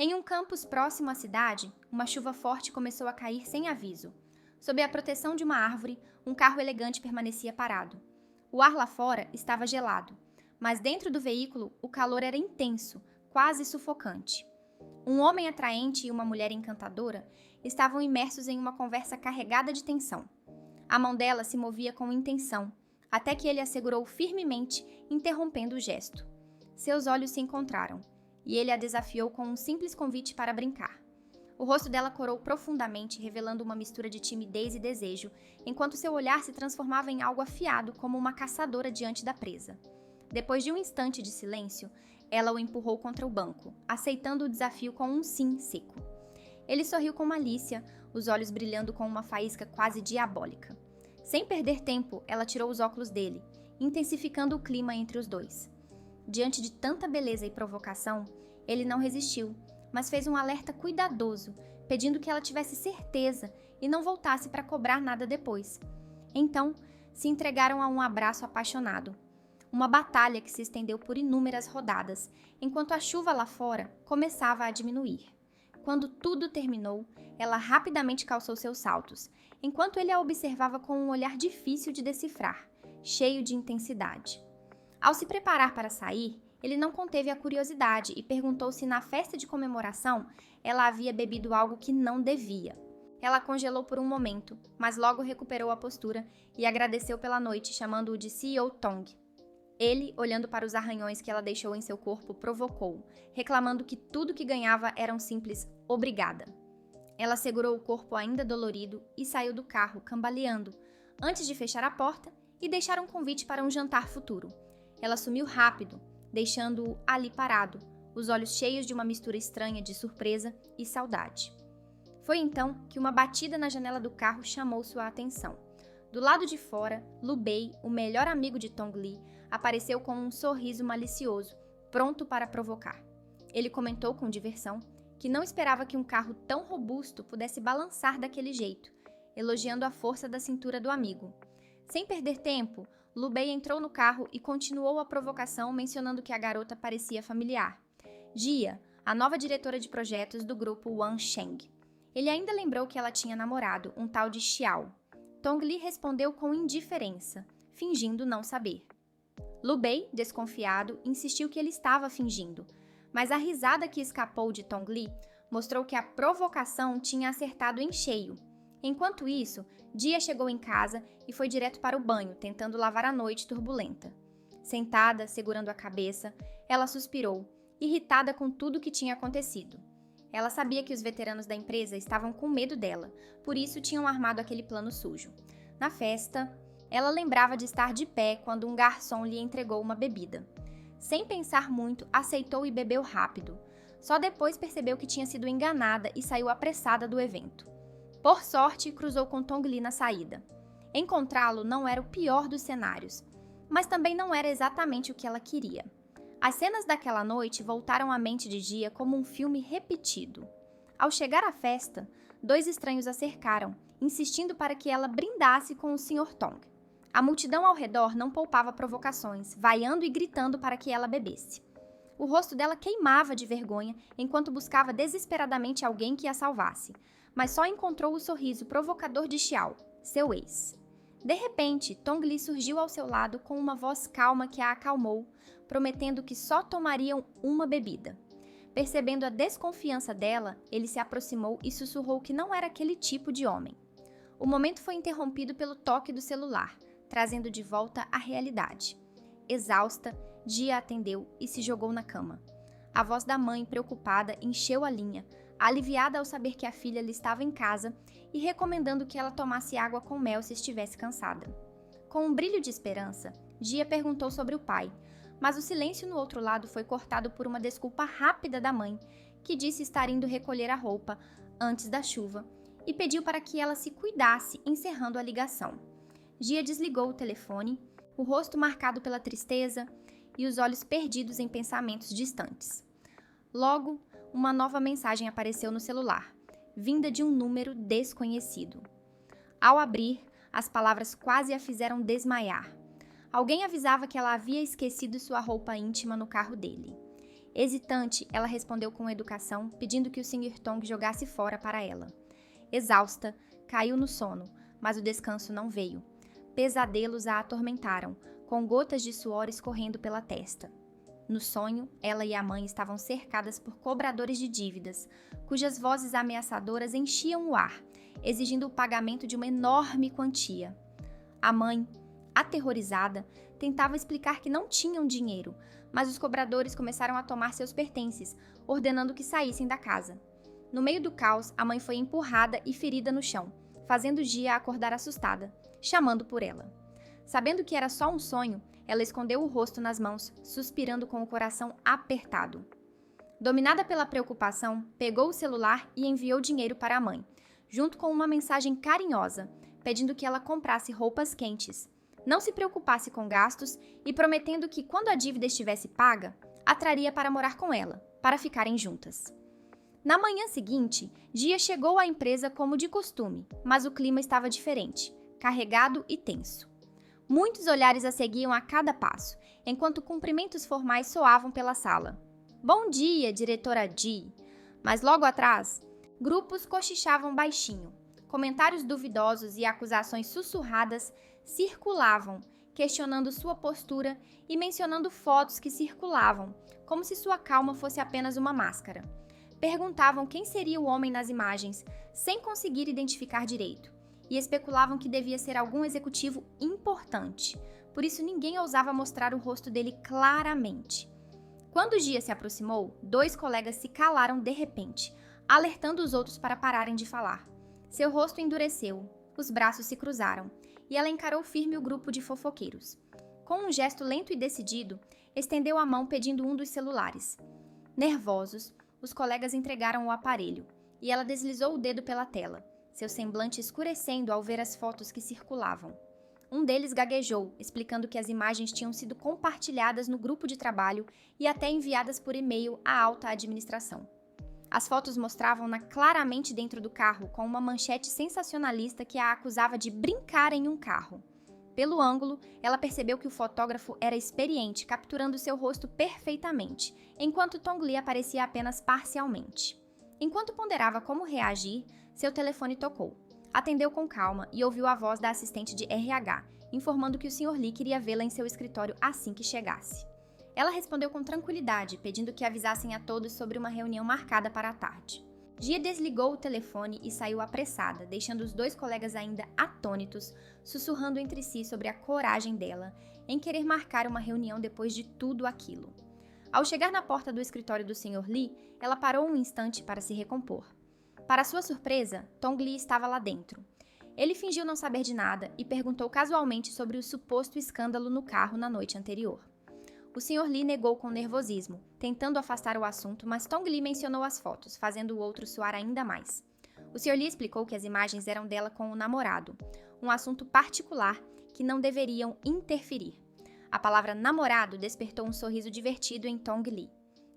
Em um campus próximo à cidade, uma chuva forte começou a cair sem aviso. Sob a proteção de uma árvore, um carro elegante permanecia parado. O ar lá fora estava gelado, mas dentro do veículo o calor era intenso, quase sufocante. Um homem atraente e uma mulher encantadora estavam imersos em uma conversa carregada de tensão. A mão dela se movia com intenção, até que ele a segurou firmemente, interrompendo o gesto. Seus olhos se encontraram, e ele a desafiou com um simples convite para brincar. O rosto dela corou profundamente, revelando uma mistura de timidez e desejo, enquanto seu olhar se transformava em algo afiado, como uma caçadora diante da presa. Depois de um instante de silêncio, ela o empurrou contra o banco, aceitando o desafio com um sim seco. Ele sorriu com malícia, os olhos brilhando com uma faísca quase diabólica. Sem perder tempo, ela tirou os óculos dele, intensificando o clima entre os dois. Diante de tanta beleza e provocação, ele não resistiu, mas fez um alerta cuidadoso, pedindo que ela tivesse certeza e não voltasse para cobrar nada depois. Então, se entregaram a um abraço apaixonado. Uma batalha que se estendeu por inúmeras rodadas, enquanto a chuva lá fora começava a diminuir. Quando tudo terminou, ela rapidamente calçou seus saltos, enquanto ele a observava com um olhar difícil de decifrar, cheio de intensidade. Ao se preparar para sair, ele não conteve a curiosidade e perguntou se na festa de comemoração ela havia bebido algo que não devia. Ela congelou por um momento, mas logo recuperou a postura e agradeceu pela noite, chamando-o de CEO Tong. Ele, olhando para os arranhões que ela deixou em seu corpo, provocou, reclamando que tudo que ganhava era um simples obrigada. Ela segurou o corpo ainda dolorido e saiu do carro, cambaleando, antes de fechar a porta e deixar um convite para um jantar futuro. Ela sumiu rápido, deixando-o ali parado, os olhos cheios de uma mistura estranha de surpresa e saudade. Foi então que uma batida na janela do carro chamou sua atenção. Do lado de fora, Lu Bei, o melhor amigo de Tong Li, apareceu com um sorriso malicioso, pronto para provocar. Ele comentou com diversão que não esperava que um carro tão robusto pudesse balançar daquele jeito, elogiando a força da cintura do amigo. Sem perder tempo, Lu Bei entrou no carro e continuou a provocação mencionando que a garota parecia familiar. Jia, a nova diretora de projetos do grupo Wan Sheng. Ele ainda lembrou que ela tinha namorado, um tal de Xiao. Tong Li respondeu com indiferença, fingindo não saber. Lu Bei, desconfiado, insistiu que ele estava fingindo, mas a risada que escapou de Tong Li mostrou que a provocação tinha acertado em cheio. Enquanto isso, Jia chegou em casa e foi direto para o banho, tentando lavar a noite turbulenta. Sentada, segurando a cabeça, ela suspirou, irritada com tudo o que tinha acontecido. Ela sabia que os veteranos da empresa estavam com medo dela, por isso tinham armado aquele plano sujo. Na festa, ela lembrava de estar de pé quando um garçom lhe entregou uma bebida. Sem pensar muito, aceitou e bebeu rápido. Só depois percebeu que tinha sido enganada e saiu apressada do evento. Por sorte, cruzou com Tong Li na saída. Encontrá-lo não era o pior dos cenários, mas também não era exatamente o que ela queria. As cenas daquela noite voltaram à mente de Jia como um filme repetido. Ao chegar à festa, dois estranhos a cercaram, insistindo para que ela brindasse com o Sr. Tong. A multidão ao redor não poupava provocações, vaiando e gritando para que ela bebesse. O rosto dela queimava de vergonha enquanto buscava desesperadamente alguém que a salvasse, mas só encontrou o sorriso provocador de Xiao, seu ex. De repente, Tong Li surgiu ao seu lado com uma voz calma que a acalmou, prometendo que só tomariam uma bebida. Percebendo a desconfiança dela, ele se aproximou e sussurrou que não era aquele tipo de homem. O momento foi interrompido pelo toque do celular, trazendo de volta a realidade. Exausta, Jia atendeu e se jogou na cama. A voz da mãe, preocupada, encheu a linha, aliviada ao saber que a filha lhe estava em casa e recomendando que ela tomasse água com mel se estivesse cansada. Com um brilho de esperança, Jia perguntou sobre o pai, mas o silêncio no outro lado foi cortado por uma desculpa rápida da mãe, que disse estar indo recolher a roupa antes da chuva e pediu para que ela se cuidasse, encerrando a ligação. Jia desligou o telefone, o rosto marcado pela tristeza e os olhos perdidos em pensamentos distantes. Logo, uma nova mensagem apareceu no celular, vinda de um número desconhecido. Ao abrir, as palavras quase a fizeram desmaiar. Alguém avisava que ela havia esquecido sua roupa íntima no carro dele. Hesitante, ela respondeu com educação, pedindo que o Sr. Tong jogasse fora para ela. Exausta, caiu no sono, mas o descanso não veio. Pesadelos a atormentaram, com gotas de suor escorrendo pela testa. No sonho, ela e a mãe estavam cercadas por cobradores de dívidas, cujas vozes ameaçadoras enchiam o ar, exigindo o pagamento de uma enorme quantia. A mãe, aterrorizada, tentava explicar que não tinham dinheiro, mas os cobradores começaram a tomar seus pertences, ordenando que saíssem da casa. No meio do caos, a mãe foi empurrada e ferida no chão, fazendo Gia acordar assustada, chamando por ela. Sabendo que era só um sonho, ela escondeu o rosto nas mãos, suspirando com o coração apertado. Dominada pela preocupação, pegou o celular e enviou dinheiro para a mãe, junto com uma mensagem carinhosa, pedindo que ela comprasse roupas quentes, não se preocupasse com gastos e prometendo que, quando a dívida estivesse paga, a traria para morar com ela, para ficarem juntas. Na manhã seguinte, Gia chegou à empresa como de costume, mas o clima estava diferente, carregado e tenso. Muitos olhares a seguiam a cada passo, enquanto cumprimentos formais soavam pela sala. "Bom dia, diretora Ji!" Mas logo atrás, grupos cochichavam baixinho. Comentários duvidosos e acusações sussurradas circulavam, questionando sua postura e mencionando fotos que circulavam, como se sua calma fosse apenas uma máscara. Perguntavam quem seria o homem nas imagens, sem conseguir identificar direito, e especulavam que devia ser algum executivo importante, por isso ninguém ousava mostrar o rosto dele claramente. Quando Gia se aproximou, 2 colegas se calaram de repente, alertando os outros para pararem de falar. Seu rosto endureceu, os braços se cruzaram, e ela encarou firme o grupo de fofoqueiros. Com um gesto lento e decidido, estendeu a mão pedindo um dos celulares. Nervosos, os colegas entregaram o aparelho, e ela deslizou o dedo pela tela, seu semblante escurecendo ao ver as fotos que circulavam. Um deles gaguejou, explicando que as imagens tinham sido compartilhadas no grupo de trabalho e até enviadas por e-mail à alta administração. As fotos mostravam-na claramente dentro do carro, com uma manchete sensacionalista que a acusava de brincar em um carro. Pelo ângulo, ela percebeu que o fotógrafo era experiente, capturando seu rosto perfeitamente, enquanto Tong Li aparecia apenas parcialmente. Enquanto ponderava como reagir, seu telefone tocou. Atendeu com calma e ouviu a voz da assistente de RH, informando que o Sr. Li queria vê-la em seu escritório assim que chegasse. Ela respondeu com tranquilidade, pedindo que avisassem a todos sobre uma reunião marcada para a tarde. Gia desligou o telefone e saiu apressada, deixando os 2 colegas ainda atônitos, sussurrando entre si sobre a coragem dela em querer marcar uma reunião depois de tudo aquilo. Ao chegar na porta do escritório do Sr. Li, ela parou um instante para se recompor. Para sua surpresa, Tong Li estava lá dentro. Ele fingiu não saber de nada e perguntou casualmente sobre o suposto escândalo no carro na noite anterior. O Sr. Li negou com nervosismo, tentando afastar o assunto, mas Tong Li mencionou as fotos, fazendo o outro suar ainda mais. O Sr. Li explicou que as imagens eram dela com o namorado, um assunto particular que não deveriam interferir. A palavra namorado despertou um sorriso divertido em Tong Li.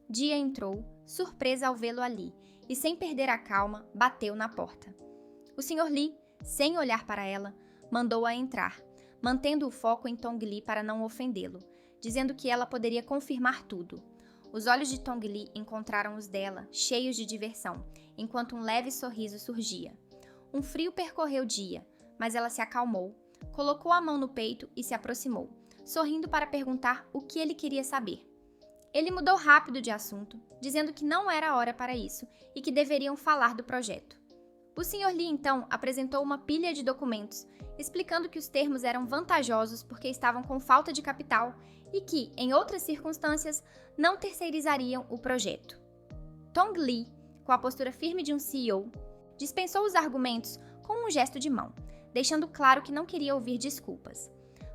Gia entrou, surpresa ao vê-lo ali, e sem perder a calma, bateu na porta. O Sr. Li, sem olhar para ela, mandou-a entrar, mantendo o foco em Tong Li para não ofendê-lo, dizendo que ela poderia confirmar tudo. Os olhos de Tong Li encontraram os dela, cheios de diversão, enquanto um leve sorriso surgia. Um frio percorreu Gia, mas ela se acalmou, colocou a mão no peito e se aproximou, sorrindo para perguntar o que ele queria saber. Ele mudou rápido de assunto, dizendo que não era hora para isso e que deveriam falar do projeto. O Sr. Li, então, apresentou uma pilha de documentos, explicando que os termos eram vantajosos porque estavam com falta de capital e que, em outras circunstâncias, não terceirizariam o projeto. Tong Li, com a postura firme de um CEO, dispensou os argumentos com um gesto de mão, deixando claro que não queria ouvir desculpas.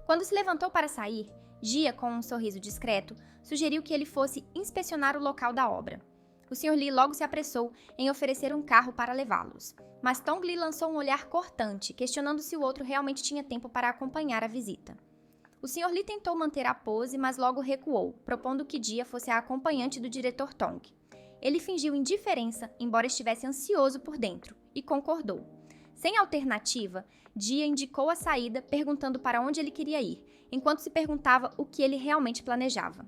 Quando se levantou para sair, Gia, com um sorriso discreto, sugeriu que ele fosse inspecionar o local da obra. O Sr. Li logo se apressou em oferecer um carro para levá-los, mas Tong Li lançou um olhar cortante, questionando se o outro realmente tinha tempo para acompanhar a visita. O Sr. Li tentou manter a pose, mas logo recuou, propondo que Gia fosse a acompanhante do diretor Tong. Ele fingiu indiferença, embora estivesse ansioso por dentro, e concordou. Sem alternativa, Gia indicou a saída, perguntando para onde ele queria ir, enquanto se perguntava o que ele realmente planejava.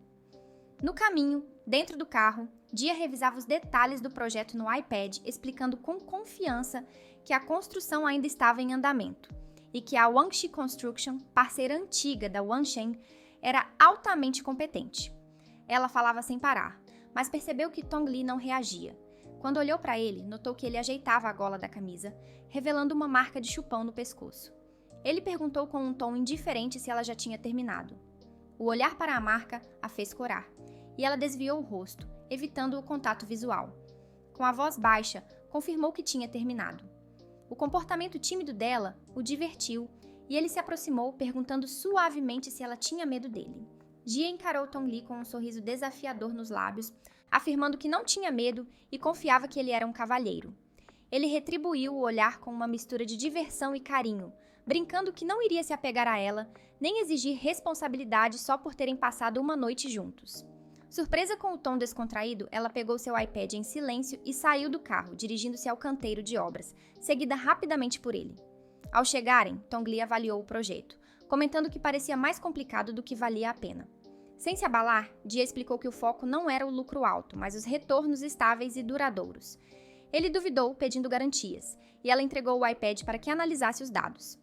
No caminho, Dentro do carro, Dia revisava os detalhes do projeto no iPad, explicando com confiança que a construção ainda estava em andamento e que a Wangxi Construction, parceira antiga da Wansheng, era altamente competente. Ela falava sem parar, mas percebeu que Tong Li não reagia. Quando olhou para ele, notou que ele ajeitava a gola da camisa, revelando uma marca de chupão no pescoço. Ele perguntou com um tom indiferente se ela já tinha terminado. O olhar para a marca a fez corar, e ela desviou o rosto, evitando o contato visual. Com a voz baixa, confirmou que tinha terminado. O comportamento tímido dela o divertiu, e ele se aproximou, perguntando suavemente se ela tinha medo dele. Jia encarou Tong Li com um sorriso desafiador nos lábios, afirmando que não tinha medo e confiava que ele era um cavalheiro. Ele retribuiu o olhar com uma mistura de diversão e carinho, brincando que não iria se apegar a ela, nem exigir responsabilidade só por terem passado uma noite juntos. Surpresa com o tom descontraído, ela pegou seu iPad em silêncio e saiu do carro, dirigindo-se ao canteiro de obras, seguida rapidamente por ele. Ao chegarem, Tong Li avaliou o projeto, comentando que parecia mais complicado do que valia a pena. Sem se abalar, Jia explicou que o foco não era o lucro alto, mas os retornos estáveis e duradouros. Ele duvidou, pedindo garantias, e ela entregou o iPad para que analisasse os dados.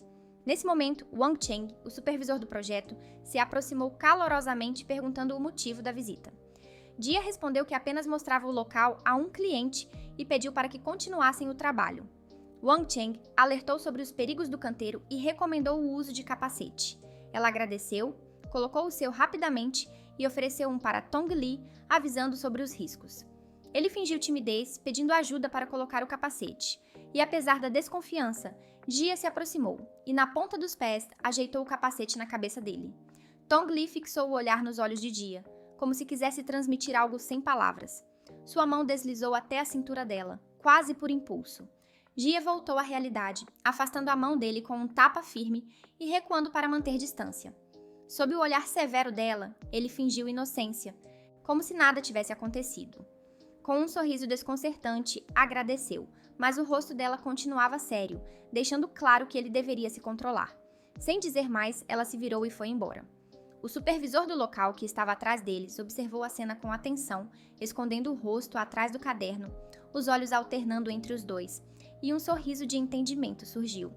Nesse momento, Wang Cheng, o supervisor do projeto, se aproximou calorosamente perguntando o motivo da visita. Jia respondeu que apenas mostrava o local a um cliente e pediu para que continuassem o trabalho. Wang Cheng alertou sobre os perigos do canteiro e recomendou o uso de capacete. Ela agradeceu, colocou o seu rapidamente e ofereceu um para Tong Li, avisando sobre os riscos. Ele fingiu timidez, pedindo ajuda para colocar o capacete, e apesar da desconfiança, Jia se aproximou e, na ponta dos pés, ajeitou o capacete na cabeça dele. Tong Li fixou o olhar nos olhos de Jia, como se quisesse transmitir algo sem palavras. Sua mão deslizou até a cintura dela, quase por impulso. Jia voltou à realidade, afastando a mão dele com um tapa firme e recuando para manter distância. Sob o olhar severo dela, ele fingiu inocência, como se nada tivesse acontecido. Com um sorriso desconcertante, agradeceu, mas o rosto dela continuava sério, deixando claro que ele deveria se controlar. Sem dizer mais, ela se virou e foi embora. O supervisor do local, que estava atrás deles, observou a cena com atenção, escondendo o rosto atrás do caderno, os olhos alternando entre os dois, e um sorriso de entendimento surgiu.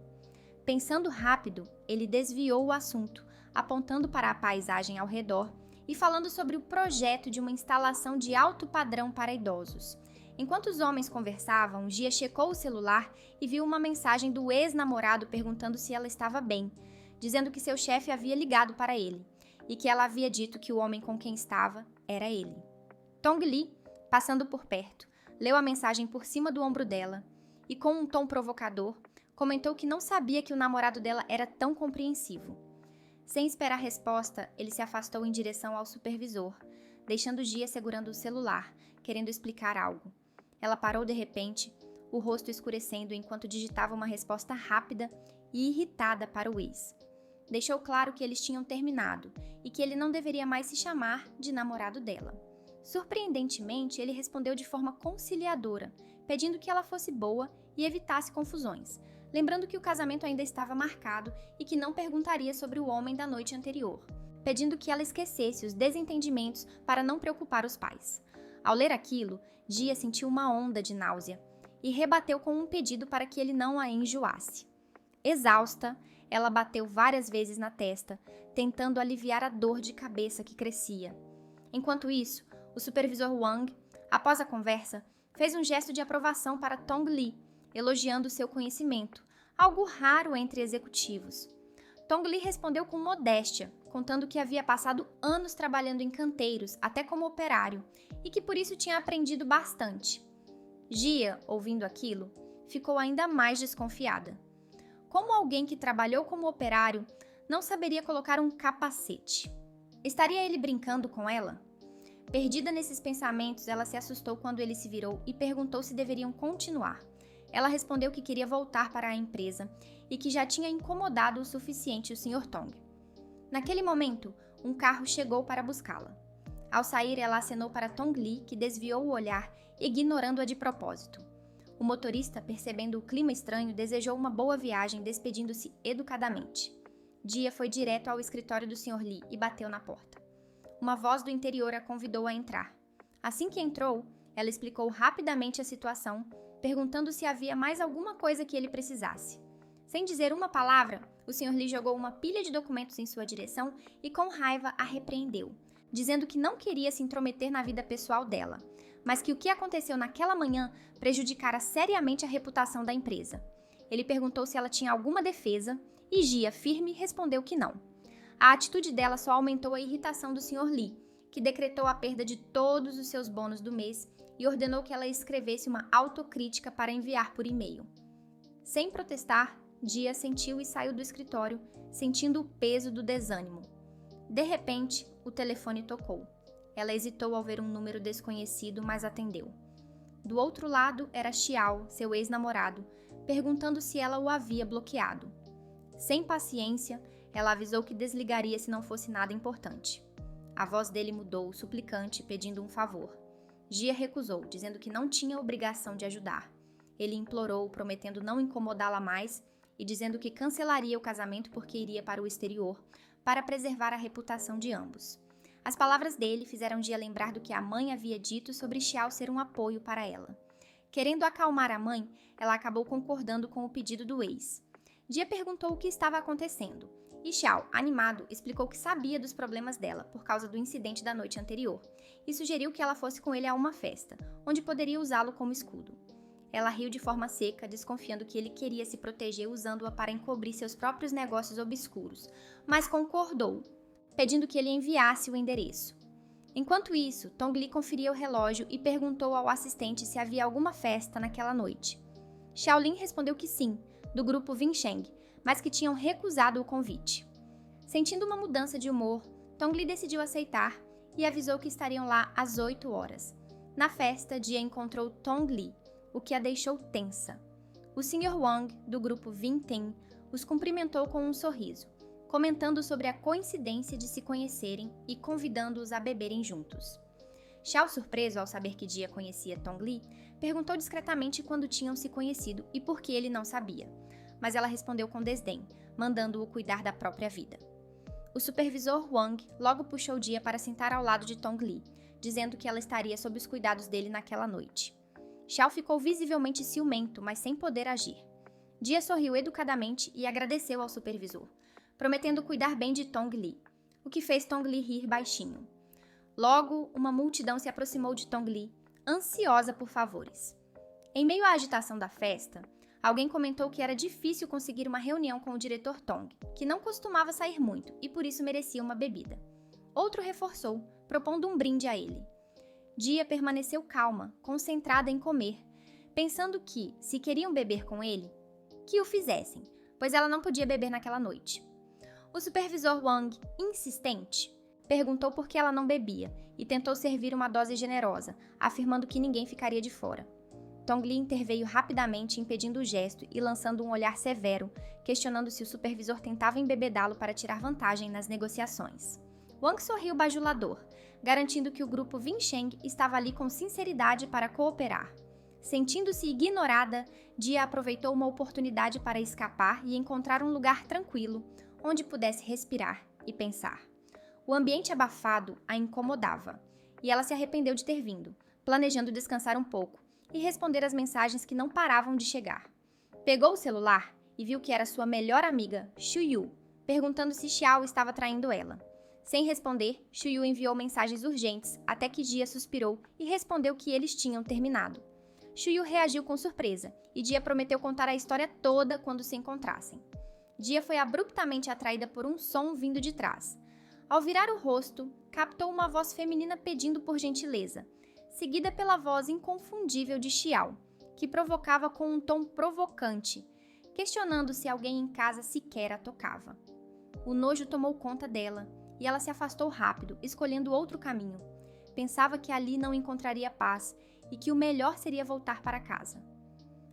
Pensando rápido, ele desviou o assunto, apontando para a paisagem ao redor e falando sobre o projeto de uma instalação de alto padrão para idosos. Enquanto os homens conversavam, Jia checou o celular e viu uma mensagem do ex-namorado perguntando se ela estava bem, dizendo que seu chefe havia ligado para ele e que ela havia dito que o homem com quem estava era ele. Tong Li, passando por perto, leu a mensagem por cima do ombro dela e, com um tom provocador, comentou que não sabia que o namorado dela era tão compreensivo. Sem esperar resposta, ele se afastou em direção ao supervisor, deixando Jia segurando o celular, querendo explicar algo. Ela parou de repente, o rosto escurecendo enquanto digitava uma resposta rápida e irritada para o ex. Deixou claro que eles tinham terminado e que ele não deveria mais se chamar de namorado dela. Surpreendentemente, ele respondeu de forma conciliadora, pedindo que ela fosse boa e evitasse confusões, lembrando que o casamento ainda estava marcado e que não perguntaria sobre o homem da noite anterior, pedindo que ela esquecesse os desentendimentos para não preocupar os pais. Ao ler aquilo, Jia sentiu uma onda de náusea e rebateu com um pedido para que ele não a enjoasse. Exausta, ela bateu várias vezes na testa, tentando aliviar a dor de cabeça que crescia. Enquanto isso, o supervisor Wang, após a conversa, fez um gesto de aprovação para Tong Li, elogiando seu conhecimento, algo raro entre executivos. Tong Li respondeu com modéstia, contando que havia passado anos trabalhando em canteiros, até como operário, e que por isso tinha aprendido bastante. Jia, ouvindo aquilo, ficou ainda mais desconfiada. Como alguém que trabalhou como operário não saberia colocar um capacete? Estaria ele brincando com ela? Perdida nesses pensamentos, ela se assustou quando ele se virou e perguntou se deveriam continuar. Ela respondeu que queria voltar para a empresa e que já tinha incomodado o suficiente o Sr. Tong. Naquele momento, um carro chegou para buscá-la. Ao sair, ela acenou para Tong Li, que desviou o olhar, ignorando-a de propósito. O motorista, percebendo o clima estranho, desejou uma boa viagem, despedindo-se educadamente. Jia foi direto ao escritório do Sr. Li e bateu na porta. Uma voz do interior a convidou a entrar. Assim que entrou, ela explicou rapidamente a situação, perguntando se havia mais alguma coisa que ele precisasse. Sem dizer uma palavra, o Sr. Lee jogou uma pilha de documentos em sua direção e com raiva a repreendeu, dizendo que não queria se intrometer na vida pessoal dela, mas que o que aconteceu naquela manhã prejudicara seriamente a reputação da empresa. Ele perguntou se ela tinha alguma defesa e Gia, firme, respondeu que não. A atitude dela só aumentou a irritação do Sr. Lee, que decretou a perda de todos os seus bônus do mês e ordenou que ela escrevesse uma autocrítica para enviar por e-mail. Sem protestar, Gia assentiu e saiu do escritório, sentindo o peso do desânimo. De repente, o telefone tocou. Ela hesitou ao ver um número desconhecido, mas atendeu. Do outro lado era Xiao, seu ex-namorado, perguntando se ela o havia bloqueado. Sem paciência, ela avisou que desligaria se não fosse nada importante. A voz dele mudou, suplicante, pedindo um favor. Gia recusou, dizendo que não tinha obrigação de ajudar. Ele implorou, prometendo não incomodá-la mais e dizendo que cancelaria o casamento porque iria para o exterior, para preservar a reputação de ambos. As palavras dele fizeram Gia lembrar do que a mãe havia dito sobre Xiao ser um apoio para ela. Querendo acalmar a mãe, ela acabou concordando com o pedido do ex. Gia perguntou o que estava acontecendo, e Xiao, animado, explicou que sabia dos problemas dela por causa do incidente da noite anterior, e sugeriu que ela fosse com ele a uma festa, onde poderia usá-lo como escudo. Ela riu de forma seca, desconfiando que ele queria se proteger usando-a para encobrir seus próprios negócios obscuros, mas concordou, pedindo que ele enviasse o endereço. Enquanto isso, Tong Li conferia o relógio e perguntou ao assistente se havia alguma festa naquela noite. Xiaolin respondeu que sim, do grupo Vinsheng, mas que tinham recusado o convite. Sentindo uma mudança de humor, Tong Li decidiu aceitar e avisou que estariam lá às 8 horas. Na festa, Jia encontrou Tong Li, o que a deixou tensa. O Sr. Wang, do grupo Vingten, os cumprimentou com um sorriso, comentando sobre a coincidência de se conhecerem e convidando-os a beberem juntos. Xiao, surpreso ao saber que Jia conhecia Tong Li, perguntou discretamente quando tinham se conhecido e por que ele não sabia, mas ela respondeu com desdém, mandando-o cuidar da própria vida. O supervisor Wang logo puxou Jia para sentar ao lado de Tong Li, dizendo que ela estaria sob os cuidados dele naquela noite. Xiao ficou visivelmente ciumento, mas sem poder agir. Jia sorriu educadamente e agradeceu ao supervisor, prometendo cuidar bem de Tong Li, o que fez Tong Li rir baixinho. Logo, uma multidão se aproximou de Tong Li, ansiosa por favores. Em meio à agitação da festa, alguém comentou que era difícil conseguir uma reunião com o diretor Tong, que não costumava sair muito e por isso merecia uma bebida. Outro reforçou, propondo um brinde a ele. Jia permaneceu calma, concentrada em comer, pensando que, se queriam beber com ele, que o fizessem, pois ela não podia beber naquela noite. O supervisor Wang, insistente, perguntou por que ela não bebia e tentou servir uma dose generosa, afirmando que ninguém ficaria de fora. Tong Li interveio rapidamente, impedindo o gesto e lançando um olhar severo, questionando se o supervisor tentava embebedá-lo para tirar vantagem nas negociações. Wang sorriu bajulador, garantindo que o grupo Vinsheng estava ali com sinceridade para cooperar. Sentindo-se ignorada, Jia aproveitou uma oportunidade para escapar e encontrar um lugar tranquilo, onde pudesse respirar e pensar. O ambiente abafado a incomodava, e ela se arrependeu de ter vindo, planejando descansar um pouco e responder às mensagens que não paravam de chegar. Pegou o celular e viu que era sua melhor amiga, Shuyu, perguntando se Xiao estava traindo ela. Sem responder, Shuyu enviou mensagens urgentes, até que Jia suspirou e respondeu que eles tinham terminado. Shuyu reagiu com surpresa, e Jia prometeu contar a história toda quando se encontrassem. Jia foi abruptamente atraída por um som vindo de trás. Ao virar o rosto, captou uma voz feminina pedindo por gentileza, seguida pela voz inconfundível de Xiao, que provocava com um tom provocante, questionando se alguém em casa sequer a tocava. O nojo tomou conta dela, e ela se afastou rápido, escolhendo outro caminho. Pensava que ali não encontraria paz e que o melhor seria voltar para casa.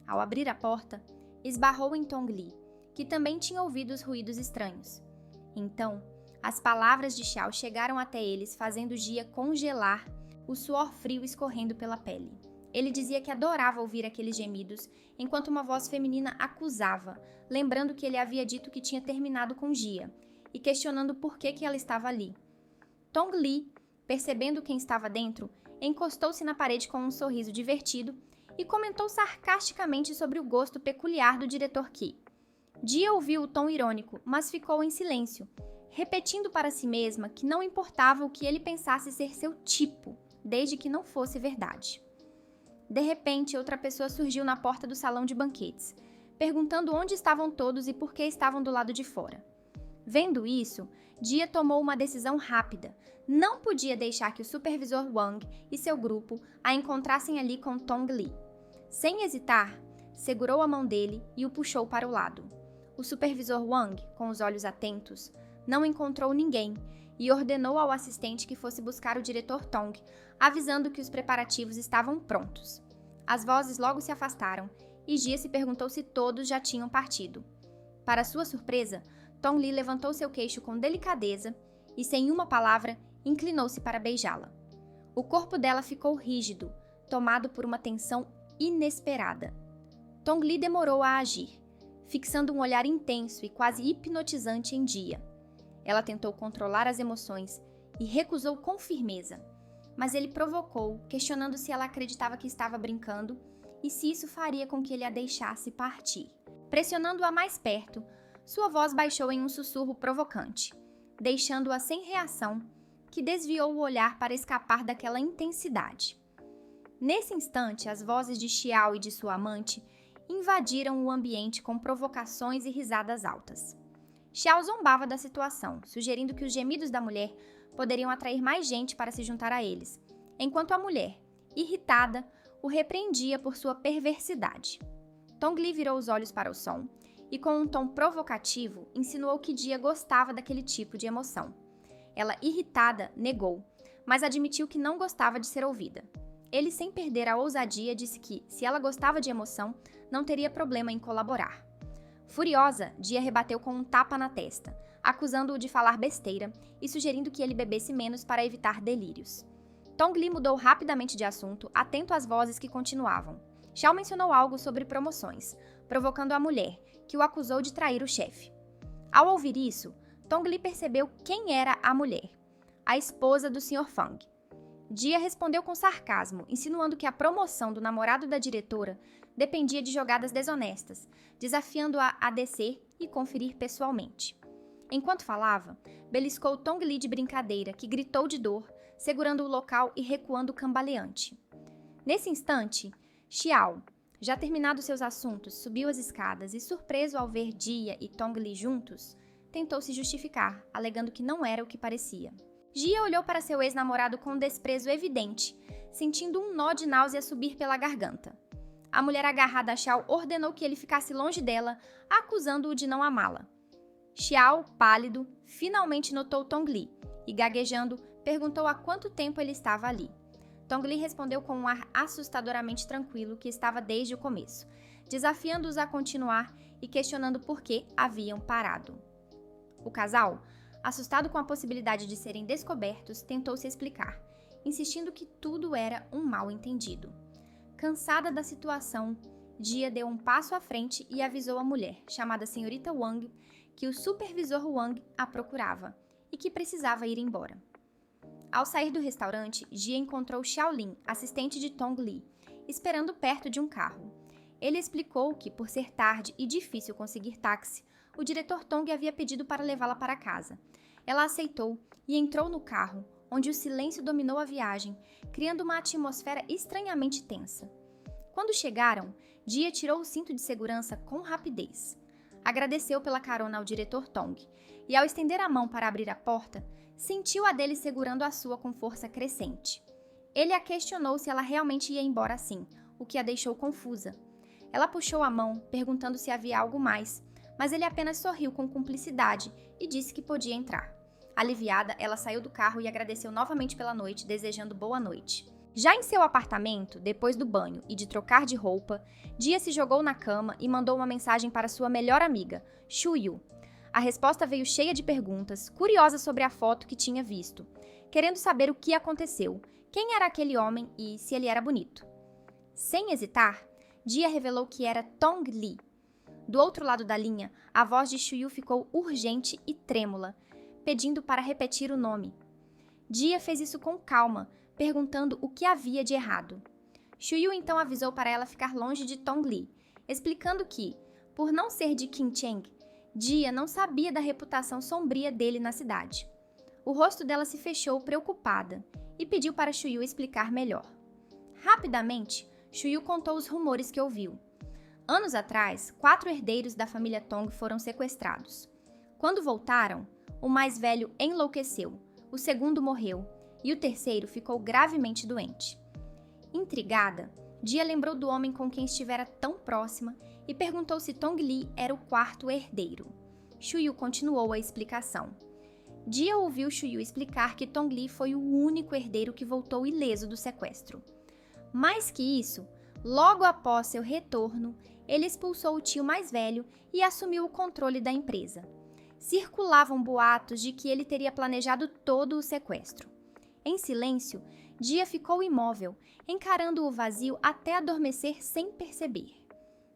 Ao abrir a porta, esbarrou em Tong Li, que também tinha ouvido os ruídos estranhos. Então, as palavras de Xiao chegaram até eles, fazendo Jia congelar, o suor frio escorrendo pela pele. Ele dizia que adorava ouvir aqueles gemidos, enquanto uma voz feminina acusava, lembrando que ele havia dito que tinha terminado com Jia, e questionando por que ela estava ali. Tong Li, percebendo quem estava dentro, encostou-se na parede com um sorriso divertido e comentou sarcasticamente sobre o gosto peculiar do diretor Key. Jia ouviu o tom irônico, mas ficou em silêncio, repetindo para si mesma que não importava o que ele pensasse ser seu tipo, desde que não fosse verdade. De repente, outra pessoa surgiu na porta do salão de banquetes, perguntando onde estavam todos e por que estavam do lado de fora. Vendo isso, Jia tomou uma decisão rápida. Não podia deixar que o supervisor Wang e seu grupo a encontrassem ali com Tong Li. Sem hesitar, segurou a mão dele e o puxou para o lado. O supervisor Wang, com os olhos atentos, não encontrou ninguém e ordenou ao assistente que fosse buscar o diretor Tong, avisando que os preparativos estavam prontos. As vozes logo se afastaram e Jia se perguntou se todos já tinham partido. Para sua surpresa, Tong Li levantou seu queixo com delicadeza e, sem uma palavra, inclinou-se para beijá-la. O corpo dela ficou rígido, tomado por uma tensão inesperada. Tong Li demorou a agir, fixando um olhar intenso e quase hipnotizante em Jia. Ela tentou controlar as emoções e recusou com firmeza, mas ele provocou, questionando se ela acreditava que estava brincando e se isso faria com que ele a deixasse partir. Pressionando-a mais perto, sua voz baixou em um sussurro provocante, deixando-a sem reação, que desviou o olhar para escapar daquela intensidade. Nesse instante, as vozes de Xiao e de sua amante invadiram o ambiente com provocações e risadas altas. Xiao zombava da situação, sugerindo que os gemidos da mulher poderiam atrair mais gente para se juntar a eles, enquanto a mulher, irritada, o repreendia por sua perversidade. Tong Li virou os olhos para o som e, com um tom provocativo, insinuou que Jia gostava daquele tipo de emoção. Ela, irritada, negou, mas admitiu que não gostava de ser ouvida. Ele, sem perder a ousadia, disse que, se ela gostava de emoção, não teria problema em colaborar. Furiosa, Jia rebateu com um tapa na testa, acusando-o de falar besteira e sugerindo que ele bebesse menos para evitar delírios. Tong Li mudou rapidamente de assunto, atento às vozes que continuavam. Xiao mencionou algo sobre promoções, provocando a mulher, que o acusou de trair o chefe. Ao ouvir isso, Tong Li percebeu quem era a mulher, a esposa do Sr. Fang. Jia respondeu com sarcasmo, insinuando que a promoção do namorado da diretora dependia de jogadas desonestas, desafiando-a a descer e conferir pessoalmente. Enquanto falava, beliscou Tong Li de brincadeira, que gritou de dor, segurando o local e recuando cambaleante. Nesse instante, Xiao, já terminado seus assuntos, subiu as escadas e, surpreso ao ver Jia e Tong Li juntos, tentou se justificar, alegando que não era o que parecia. Jia olhou para seu ex-namorado com um desprezo evidente, sentindo um nó de náusea subir pela garganta. A mulher agarrada a Xiao ordenou que ele ficasse longe dela, acusando-o de não amá-la. Xiao, pálido, finalmente notou Tong Li e, gaguejando, perguntou há quanto tempo ele estava ali. Tong Li respondeu com um ar assustadoramente tranquilo que estava desde o começo, desafiando-os a continuar e questionando por que haviam parado. O casal, assustado com a possibilidade de serem descobertos, tentou se explicar, insistindo que tudo era um mal-entendido. Cansada da situação, Jia deu um passo à frente e avisou a mulher, chamada Senhorita Wang, que o supervisor Wang a procurava e que precisava ir embora. Ao sair do restaurante, Jia encontrou Xiaolin, assistente de Tong Li, esperando perto de um carro. Ele explicou que, por ser tarde e difícil conseguir táxi, o diretor Tong havia pedido para levá-la para casa. Ela aceitou e entrou no carro, onde o silêncio dominou a viagem, criando uma atmosfera estranhamente tensa. Quando chegaram, Jia tirou o cinto de segurança com rapidez. Agradeceu pela carona ao diretor Tong e, ao estender a mão para abrir a porta, sentiu a dele segurando a sua com força crescente. Ele a questionou se ela realmente ia embora assim, o que a deixou confusa. Ela puxou a mão, perguntando se havia algo mais, mas ele apenas sorriu com cumplicidade e disse que podia entrar. Aliviada, ela saiu do carro e agradeceu novamente pela noite, desejando boa noite. Já em seu apartamento, depois do banho e de trocar de roupa, Jia se jogou na cama e mandou uma mensagem para sua melhor amiga, Shuyu. A resposta veio cheia de perguntas, curiosa sobre a foto que tinha visto, querendo saber o que aconteceu, quem era aquele homem e se ele era bonito. Sem hesitar, Jia revelou que era Tong Li. Do outro lado da linha, a voz de Shuyu ficou urgente e trêmula, pedindo para repetir o nome. Jia fez isso com calma, perguntando o que havia de errado. Xiuyu então avisou para ela ficar longe de Tong Li, explicando que, por não ser de Qincheng, Jia não sabia da reputação sombria dele na cidade. O rosto dela se fechou preocupada e pediu para Xiuyu explicar melhor. Rapidamente, Xiuyu contou os rumores que ouviu. Anos atrás, 4 herdeiros da família Tong foram sequestrados. Quando voltaram, o mais velho enlouqueceu, o segundo morreu e o terceiro ficou gravemente doente. Intrigada, Jia lembrou do homem com quem estivera tão próxima e perguntou se Tong Li era o 4º herdeiro. Xiuyu continuou a explicação. Jia ouviu Xiuyu explicar que Tong Li foi o único herdeiro que voltou ileso do sequestro. Mais que isso, logo após seu retorno, ele expulsou o tio mais velho e assumiu o controle da empresa. Circulavam boatos de que ele teria planejado todo o sequestro. Em silêncio, Jia ficou imóvel, encarando o vazio até adormecer sem perceber.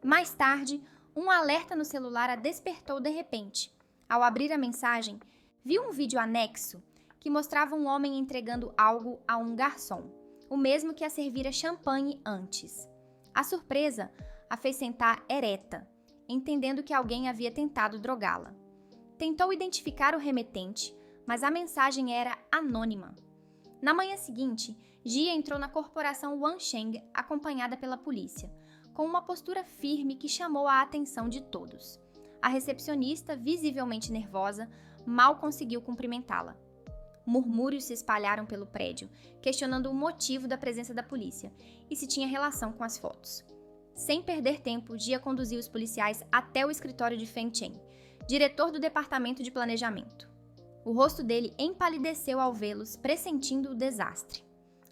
Mais tarde, um alerta no celular a despertou de repente. Ao abrir a mensagem, viu um vídeo anexo que mostrava um homem entregando algo a um garçom, o mesmo que a servira champanhe antes. A surpresa a fez sentar ereta, entendendo que alguém havia tentado drogá-la. Tentou identificar o remetente, mas a mensagem era anônima. Na manhã seguinte, Jia entrou na corporação Wansheng acompanhada pela polícia, com uma postura firme que chamou a atenção de todos. A recepcionista, visivelmente nervosa, mal conseguiu cumprimentá-la. Murmúrios se espalharam pelo prédio, questionando o motivo da presença da polícia e se tinha relação com as fotos. Sem perder tempo, Jia conduziu os policiais até o escritório de Feng Chen, diretor do departamento de planejamento. O rosto dele empalideceu ao vê-los, pressentindo o desastre.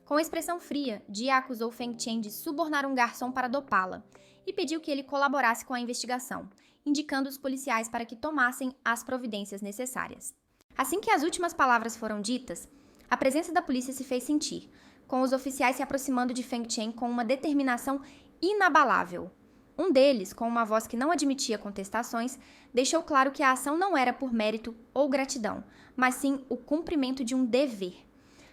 Com expressão fria, Jia acusou Feng Chen de subornar um garçom para dopá-la e pediu que ele colaborasse com a investigação, indicando os policiais para que tomassem as providências necessárias. Assim que as últimas palavras foram ditas, a presença da polícia se fez sentir, com os oficiais se aproximando de Feng Chen com uma determinação inabalável. Um deles, com uma voz que não admitia contestações, deixou claro que a ação não era por mérito ou gratidão, mas sim o cumprimento de um dever.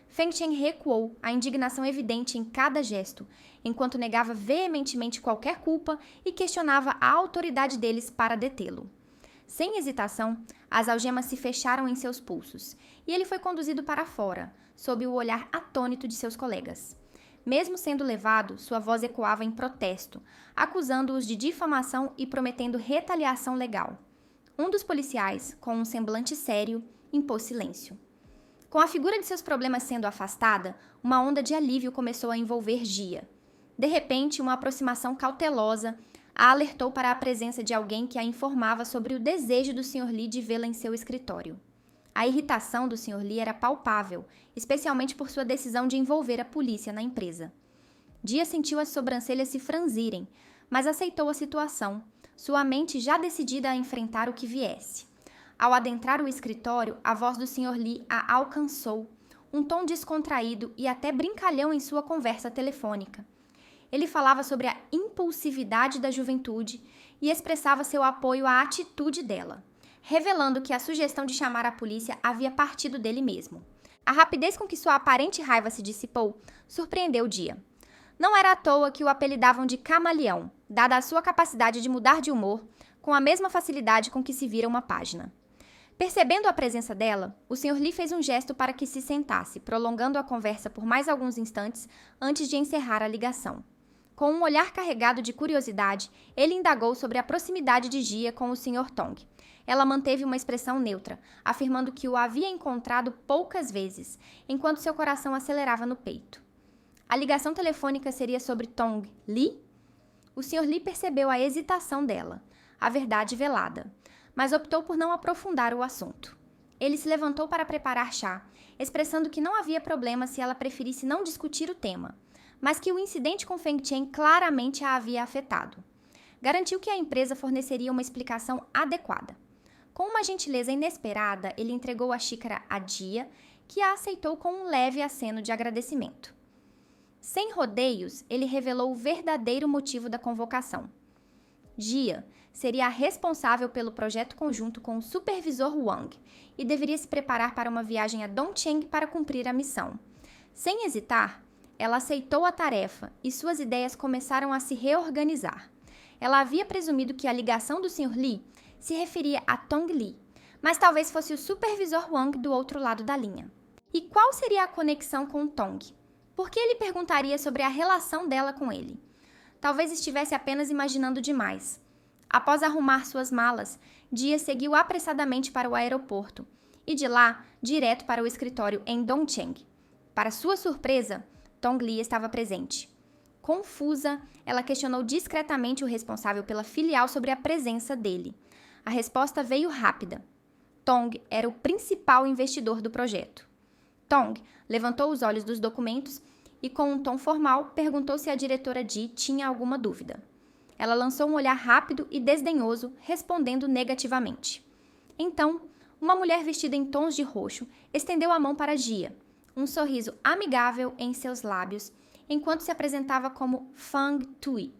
Feng Chen recuou, a indignação evidente em cada gesto, enquanto negava veementemente qualquer culpa e questionava a autoridade deles para detê-lo. Sem hesitação, as algemas se fecharam em seus pulsos, e ele foi conduzido para fora, sob o olhar atônito de seus colegas. Mesmo sendo levado, sua voz ecoava em protesto, acusando-os de difamação e prometendo retaliação legal. Um dos policiais, com um semblante sério, impôs silêncio. Com a figura de seus problemas sendo afastada, uma onda de alívio começou a envolver Jia. De repente, uma aproximação cautelosa a alertou para a presença de alguém que a informava sobre o desejo do Sr. Li de vê-la em seu escritório. A irritação do Sr. Li era palpável, especialmente por sua decisão de envolver a polícia na empresa. Jia sentiu as sobrancelhas se franzirem, mas aceitou a situação, sua mente já decidida a enfrentar o que viesse. Ao adentrar o escritório, a voz do Sr. Li a alcançou, um tom descontraído e até brincalhão em sua conversa telefônica. Ele falava sobre a impulsividade da juventude e expressava seu apoio à atitude dela, revelando que a sugestão de chamar a polícia havia partido dele mesmo. A rapidez com que sua aparente raiva se dissipou surpreendeu Jia. Não era à toa que o apelidavam de camaleão, dada a sua capacidade de mudar de humor com a mesma facilidade com que se vira uma página. Percebendo a presença dela, o Sr. Li fez um gesto para que se sentasse, prolongando a conversa por mais alguns instantes antes de encerrar a ligação. Com um olhar carregado de curiosidade, ele indagou sobre a proximidade de Jia com o Sr. Tong. Ela manteve uma expressão neutra, afirmando que o havia encontrado poucas vezes, enquanto seu coração acelerava no peito. A ligação telefônica seria sobre Tong Li? O Sr. Li percebeu a hesitação dela, a verdade velada, mas optou por não aprofundar o assunto. Ele se levantou para preparar chá, expressando que não havia problema se ela preferisse não discutir o tema, mas que o incidente com Feng Chen claramente a havia afetado. Garantiu que a empresa forneceria uma explicação adequada. Com uma gentileza inesperada, ele entregou a xícara a Jia, que a aceitou com um leve aceno de agradecimento. Sem rodeios, ele revelou o verdadeiro motivo da convocação. Jia seria a responsável pelo projeto conjunto com o supervisor Wang e deveria se preparar para uma viagem a Dongcheng para cumprir a missão. Sem hesitar, ela aceitou a tarefa e suas ideias começaram a se reorganizar. Ela havia presumido que a ligação do Sr. Lee se referia a Tong Li, mas talvez fosse o supervisor Wang do outro lado da linha. E qual seria a conexão com Tong? Por que ele perguntaria sobre a relação dela com ele? Talvez estivesse apenas imaginando demais. Após arrumar suas malas, Jia seguiu apressadamente para o aeroporto e de lá, direto para o escritório em Dongcheng. Para sua surpresa, Tong Li estava presente. Confusa, ela questionou discretamente o responsável pela filial sobre a presença dele. A resposta veio rápida. Tong era o principal investidor do projeto. Tong levantou os olhos dos documentos e, com um tom formal, perguntou se a diretora Ji tinha alguma dúvida. Ela lançou um olhar rápido e desdenhoso, respondendo negativamente. Então, uma mulher vestida em tons de roxo estendeu a mão para Jia, um sorriso amigável em seus lábios, enquanto se apresentava como Fang Tui,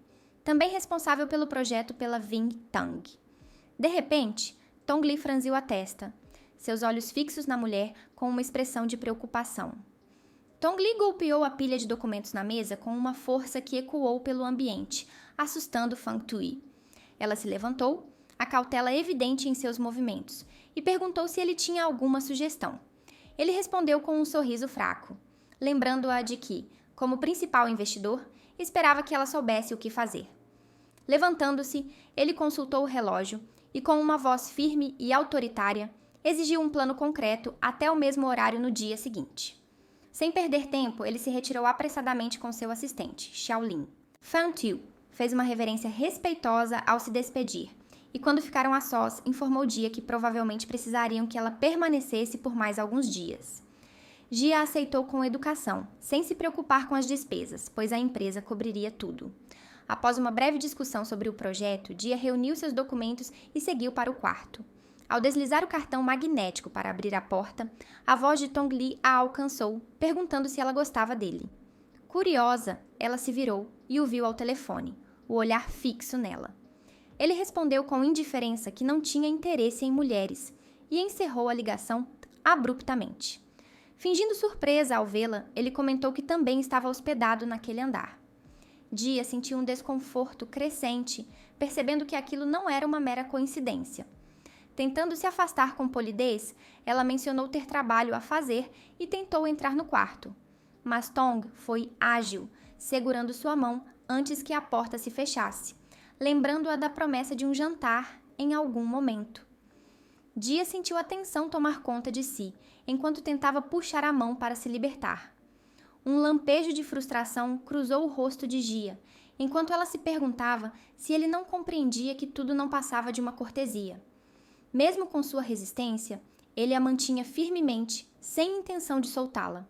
também responsável pelo projeto pela Ving Tang. De repente, Tong Li franziu a testa, seus olhos fixos na mulher com uma expressão de preocupação. Tong Li golpeou a pilha de documentos na mesa com uma força que ecoou pelo ambiente, assustando Fang Tui. Ela se levantou, a cautela evidente em seus movimentos, e perguntou se ele tinha alguma sugestão. Ele respondeu com um sorriso fraco, lembrando-a de que, como principal investidor, esperava que ela soubesse o que fazer. Levantando-se, ele consultou o relógio e, com uma voz firme e autoritária, exigiu um plano concreto até o mesmo horário no dia seguinte. Sem perder tempo, ele se retirou apressadamente com seu assistente, Xiaolin. Fan Tui fez uma reverência respeitosa ao se despedir, e quando ficaram a sós, informou Jia que provavelmente precisariam que ela permanecesse por mais alguns dias. Jia aceitou com educação, sem se preocupar com as despesas, pois a empresa cobriria tudo. Após uma breve discussão sobre o projeto, Jia reuniu seus documentos e seguiu para o quarto. Ao deslizar o cartão magnético para abrir a porta, a voz de Tong Li a alcançou, perguntando se ela gostava dele. Curiosa, ela se virou e o viu ao telefone, o olhar fixo nela. Ele respondeu com indiferença que não tinha interesse em mulheres e encerrou a ligação abruptamente. Fingindo surpresa ao vê-la, ele comentou que também estava hospedado naquele andar. Jia sentiu um desconforto crescente, percebendo que aquilo não era uma mera coincidência. Tentando se afastar com polidez, ela mencionou ter trabalho a fazer e tentou entrar no quarto. Mas Tong foi ágil, segurando sua mão antes que a porta se fechasse, lembrando-a da promessa de um jantar em algum momento. Jia sentiu a tensão tomar conta de si, enquanto tentava puxar a mão para se libertar. Um lampejo de frustração cruzou o rosto de Jia, enquanto ela se perguntava se ele não compreendia que tudo não passava de uma cortesia. Mesmo com sua resistência, ele a mantinha firmemente, sem intenção de soltá-la.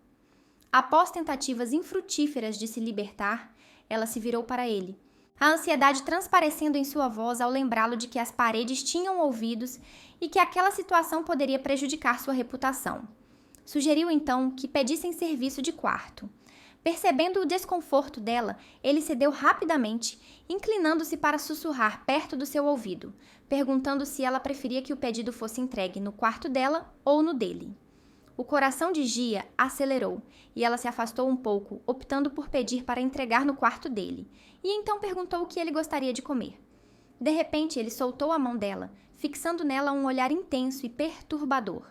Após tentativas infrutíferas de se libertar, ela se virou para ele, a ansiedade transparecendo em sua voz ao lembrá-lo de que as paredes tinham ouvidos e que aquela situação poderia prejudicar sua reputação. Sugeriu então que pedissem serviço de quarto. Percebendo o desconforto dela, ele cedeu rapidamente, inclinando-se para sussurrar perto do seu ouvido, perguntando se ela preferia que o pedido fosse entregue no quarto dela ou no dele. O coração de Jia acelerou e ela se afastou um pouco, optando por pedir para entregar no quarto dele, e então perguntou o que ele gostaria de comer. De repente, ele soltou a mão dela, fixando nela um olhar intenso e perturbador.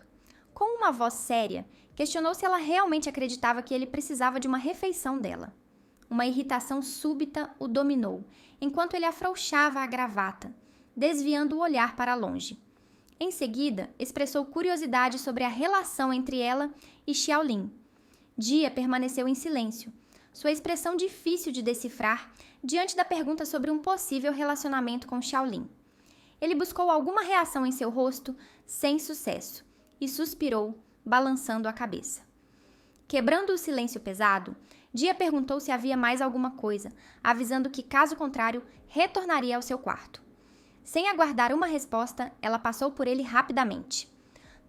Com uma voz séria, questionou se ela realmente acreditava que ele precisava de uma refeição dela. Uma irritação súbita o dominou, enquanto ele afrouxava a gravata, desviando o olhar para longe. Em seguida, expressou curiosidade sobre a relação entre ela e Xiaolin. Jia permaneceu em silêncio, sua expressão difícil de decifrar diante da pergunta sobre um possível relacionamento com Xiaolin. Ele buscou alguma reação em seu rosto, sem sucesso, e suspirou, balançando a cabeça. Quebrando o silêncio pesado, Jia perguntou se havia mais alguma coisa, avisando que, caso contrário, retornaria ao seu quarto. Sem aguardar uma resposta, ela passou por ele rapidamente.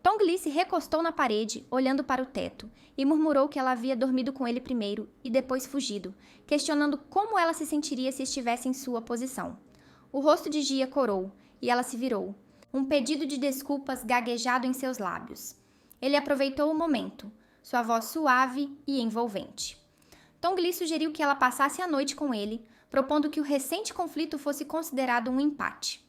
Tong Li se recostou na parede, olhando para o teto, e murmurou que ela havia dormido com ele primeiro e depois fugido, questionando como ela se sentiria se estivesse em sua posição. O rosto de Jia corou, e ela se virou, um pedido de desculpas gaguejado em seus lábios. Ele aproveitou o momento, sua voz suave e envolvente. Tong Li sugeriu que ela passasse a noite com ele, propondo que o recente conflito fosse considerado um empate.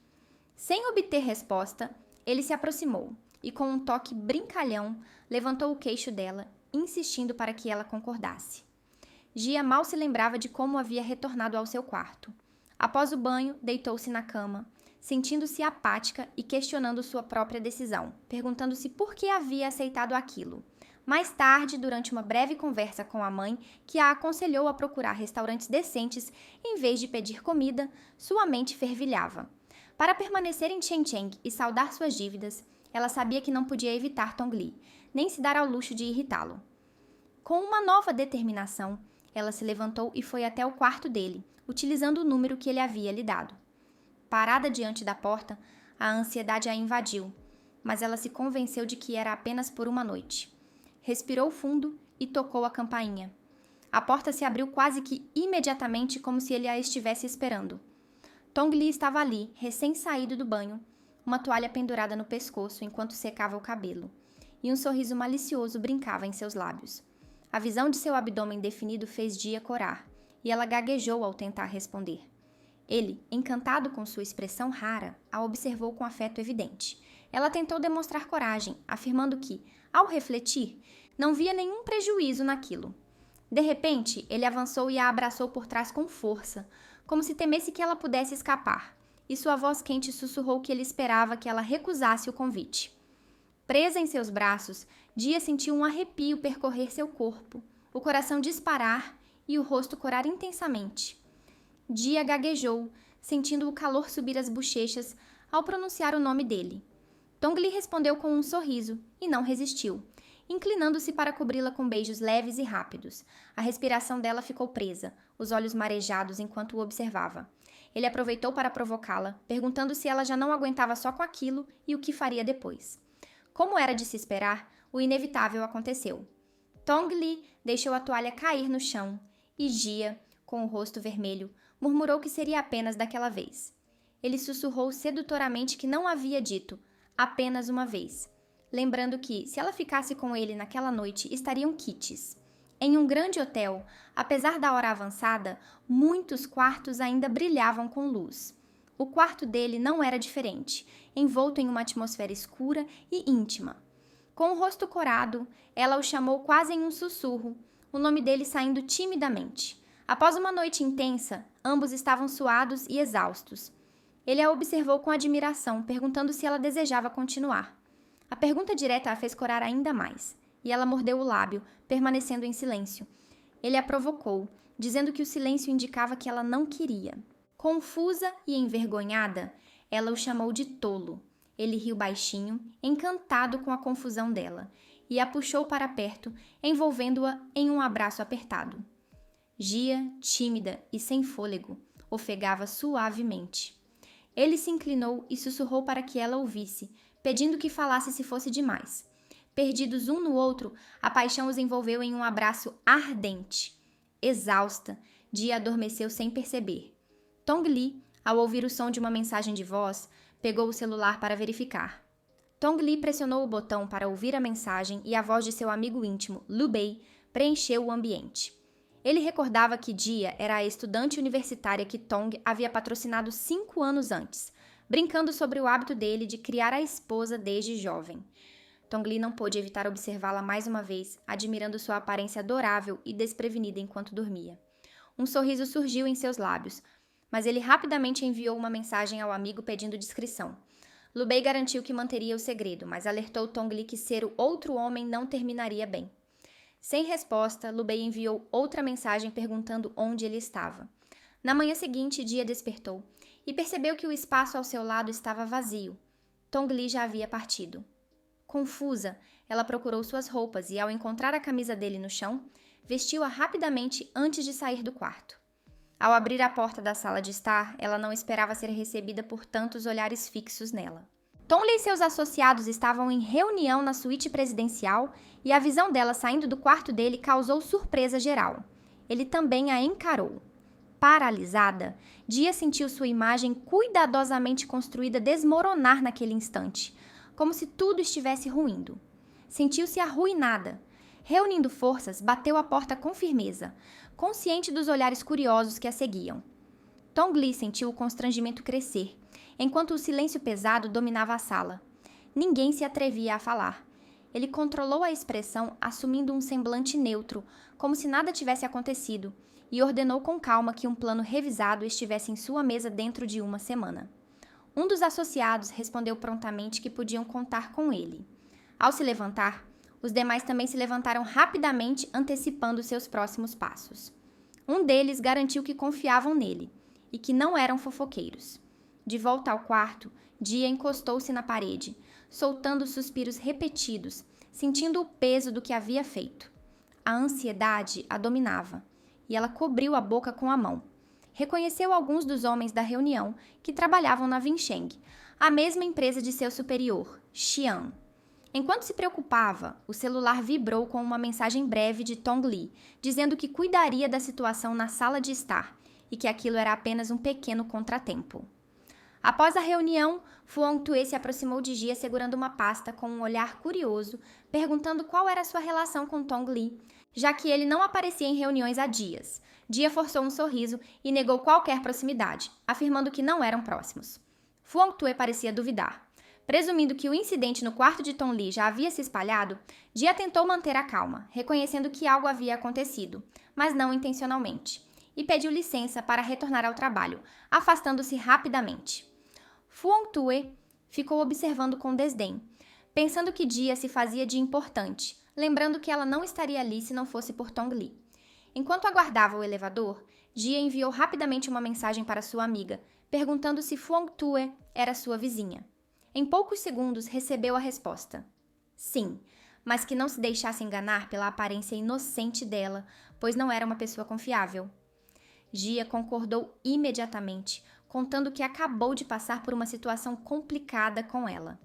Sem obter resposta, ele se aproximou e, com um toque brincalhão, levantou o queixo dela, insistindo para que ela concordasse. Gia mal se lembrava de como havia retornado ao seu quarto. Após o banho, deitou-se na cama, sentindo-se apática e questionando sua própria decisão, perguntando-se por que havia aceitado aquilo. Mais tarde, durante uma breve conversa com a mãe, que a aconselhou a procurar restaurantes decentes em vez de pedir comida, sua mente fervilhava. Para permanecer em Chengcheng e saldar suas dívidas, ela sabia que não podia evitar Tong Li, nem se dar ao luxo de irritá-lo. Com uma nova determinação, ela se levantou e foi até o quarto dele, utilizando o número que ele havia lhe dado. Parada diante da porta, a ansiedade a invadiu, mas ela se convenceu de que era apenas por uma noite. Respirou fundo e tocou a campainha. A porta se abriu quase que imediatamente, como se ele a estivesse esperando. Tong Li estava ali, recém-saído do banho, uma toalha pendurada no pescoço enquanto secava o cabelo, e um sorriso malicioso brincava em seus lábios. A visão de seu abdômen definido fez Gia corar, e ela gaguejou ao tentar responder. Ele, encantado com sua expressão rara, a observou com afeto evidente. Ela tentou demonstrar coragem, afirmando que, ao refletir, não via nenhum prejuízo naquilo. De repente, ele avançou e a abraçou por trás com força, como se temesse que ela pudesse escapar, e sua voz quente sussurrou que ele esperava que ela recusasse o convite. Presa em seus braços, Gia sentiu um arrepio percorrer seu corpo, o coração disparar e o rosto corar intensamente. Gia gaguejou, sentindo o calor subir as bochechas ao pronunciar o nome dele. Tong Li respondeu com um sorriso e não resistiu, inclinando-se para cobri-la com beijos leves e rápidos. A respiração dela ficou presa, os olhos marejados enquanto o observava. Ele aproveitou para provocá-la, perguntando se ela já não aguentava só com aquilo e o que faria depois. Como era de se esperar, o inevitável aconteceu. Tong Li deixou a toalha cair no chão e Gia, com o rosto vermelho, murmurou que seria apenas daquela vez. Ele sussurrou sedutoramente que não havia dito apenas uma vez, lembrando que, se ela ficasse com ele naquela noite, estariam quites. Em um grande hotel, apesar da hora avançada, muitos quartos ainda brilhavam com luz. O quarto dele não era diferente, envolto em uma atmosfera escura e íntima. Com o rosto corado, ela o chamou quase em um sussurro, o nome dele saindo timidamente. Após uma noite intensa, ambos estavam suados e exaustos. Ele a observou com admiração, perguntando se ela desejava continuar. A pergunta direta a fez corar ainda mais, e ela mordeu o lábio, permanecendo em silêncio. Ele a provocou, dizendo que o silêncio indicava que ela não queria. Confusa e envergonhada, ela o chamou de tolo. Ele riu baixinho, encantado com a confusão dela, e a puxou para perto, envolvendo-a em um abraço apertado. Gia, tímida e sem fôlego, ofegava suavemente. Ele se inclinou e sussurrou para que ela ouvisse, pedindo que falasse se fosse demais. Perdidos um no outro, a paixão os envolveu em um abraço ardente. Exausta, Gia adormeceu sem perceber. Tong Li, ao ouvir o som de uma mensagem de voz, pegou o celular para verificar. Tong Li pressionou o botão para ouvir a mensagem e a voz de seu amigo íntimo, Lu Bei, preencheu o ambiente. Ele recordava que Gia era a estudante universitária que Tong havia patrocinado 5 anos antes, brincando sobre o hábito dele de criar a esposa desde jovem. Tong Li não pôde evitar observá-la mais uma vez, admirando sua aparência adorável e desprevenida enquanto dormia. Um sorriso surgiu em seus lábios, mas ele rapidamente enviou uma mensagem ao amigo pedindo discrição. Lu Bei garantiu que manteria o segredo, mas alertou Tong Li que ser o outro homem não terminaria bem. Sem resposta, Lu Bei enviou outra mensagem perguntando onde ele estava. Na manhã seguinte, Gia despertou e percebeu que o espaço ao seu lado estava vazio. Tong Li já havia partido. Confusa, ela procurou suas roupas e, ao encontrar a camisa dele no chão, vestiu-a rapidamente antes de sair do quarto. Ao abrir a porta da sala de estar, ela não esperava ser recebida por tantos olhares fixos nela. Tong Li e seus associados estavam em reunião na suíte presidencial e a visão dela saindo do quarto dele causou surpresa geral. Ele também a encarou. Paralisada, Gia sentiu sua imagem cuidadosamente construída desmoronar naquele instante, como se tudo estivesse ruindo. Sentiu-se arruinada. Reunindo forças, bateu a porta com firmeza, consciente dos olhares curiosos que a seguiam. Tong Li sentiu o constrangimento crescer, enquanto o silêncio pesado dominava a sala. Ninguém se atrevia a falar. Ele controlou a expressão, assumindo um semblante neutro, como se nada tivesse acontecido, e ordenou com calma que um plano revisado estivesse em sua mesa dentro de uma semana. Um dos associados respondeu prontamente que podiam contar com ele. Ao se levantar, os demais também se levantaram rapidamente, antecipando seus próximos passos. Um deles garantiu que confiavam nele e que não eram fofoqueiros. De volta ao quarto, Jia encostou-se na parede, soltando suspiros repetidos, sentindo o peso do que havia feito. A ansiedade a dominava, e ela cobriu a boca com a mão. Reconheceu alguns dos homens da reunião que trabalhavam na Vincheng, a mesma empresa de seu superior, Xian. Enquanto se preocupava, o celular vibrou com uma mensagem breve de Tong Li, dizendo que cuidaria da situação na sala de estar e que aquilo era apenas um pequeno contratempo. Após a reunião, Fuang Tue se aproximou de Jia segurando uma pasta com um olhar curioso, perguntando qual era sua relação com Tong Li, já que ele não aparecia em reuniões há dias. Jia forçou um sorriso e negou qualquer proximidade, afirmando que não eram próximos. Fuang Tue parecia duvidar. Presumindo que o incidente no quarto de Tong Li já havia se espalhado, Jia tentou manter a calma, reconhecendo que algo havia acontecido, mas não intencionalmente, e pediu licença para retornar ao trabalho, afastando-se rapidamente. Fuang Tue ficou observando com desdém, pensando que Jia se fazia de importante, lembrando que ela não estaria ali se não fosse por Tong Li. Enquanto aguardava o elevador, Jia enviou rapidamente uma mensagem para sua amiga, perguntando se Fuang Tue era sua vizinha. Em poucos segundos, recebeu a resposta. Sim, mas que não se deixasse enganar pela aparência inocente dela, pois não era uma pessoa confiável. Jia concordou imediatamente, contando que acabou de passar por uma situação complicada com ela.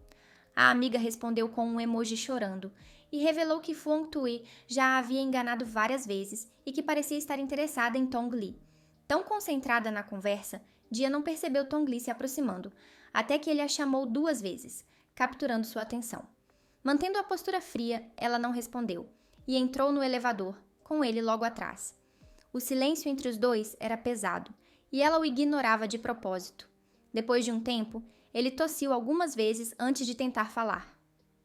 A amiga respondeu com um emoji chorando e revelou que Fuang Tue já a havia enganado várias vezes e que parecia estar interessada em Tong Li. Tão concentrada na conversa, Jia não percebeu Tong Li se aproximando, até que ele a chamou 2 vezes, capturando sua atenção. Mantendo a postura fria, ela não respondeu e entrou no elevador, com ele logo atrás. O silêncio entre os dois era pesado, e ela o ignorava de propósito. Depois de um tempo, ele tossiu algumas vezes antes de tentar falar.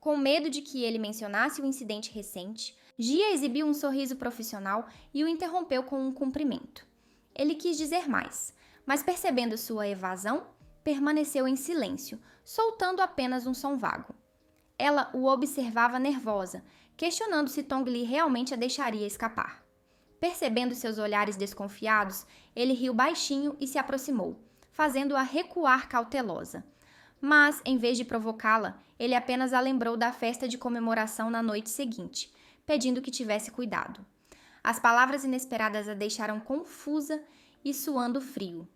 Com medo de que ele mencionasse o incidente recente, Jia exibiu um sorriso profissional e o interrompeu com um cumprimento. Ele quis dizer mais, mas percebendo sua evasão, permaneceu em silêncio, soltando apenas um som vago. Ela o observava nervosa, questionando se Tong Li realmente a deixaria escapar. Percebendo seus olhares desconfiados, ele riu baixinho e se aproximou, fazendo-a recuar cautelosa. Mas, em vez de provocá-la, ele apenas a lembrou da festa de comemoração na noite seguinte, pedindo que tivesse cuidado. As palavras inesperadas a deixaram confusa e suando frio.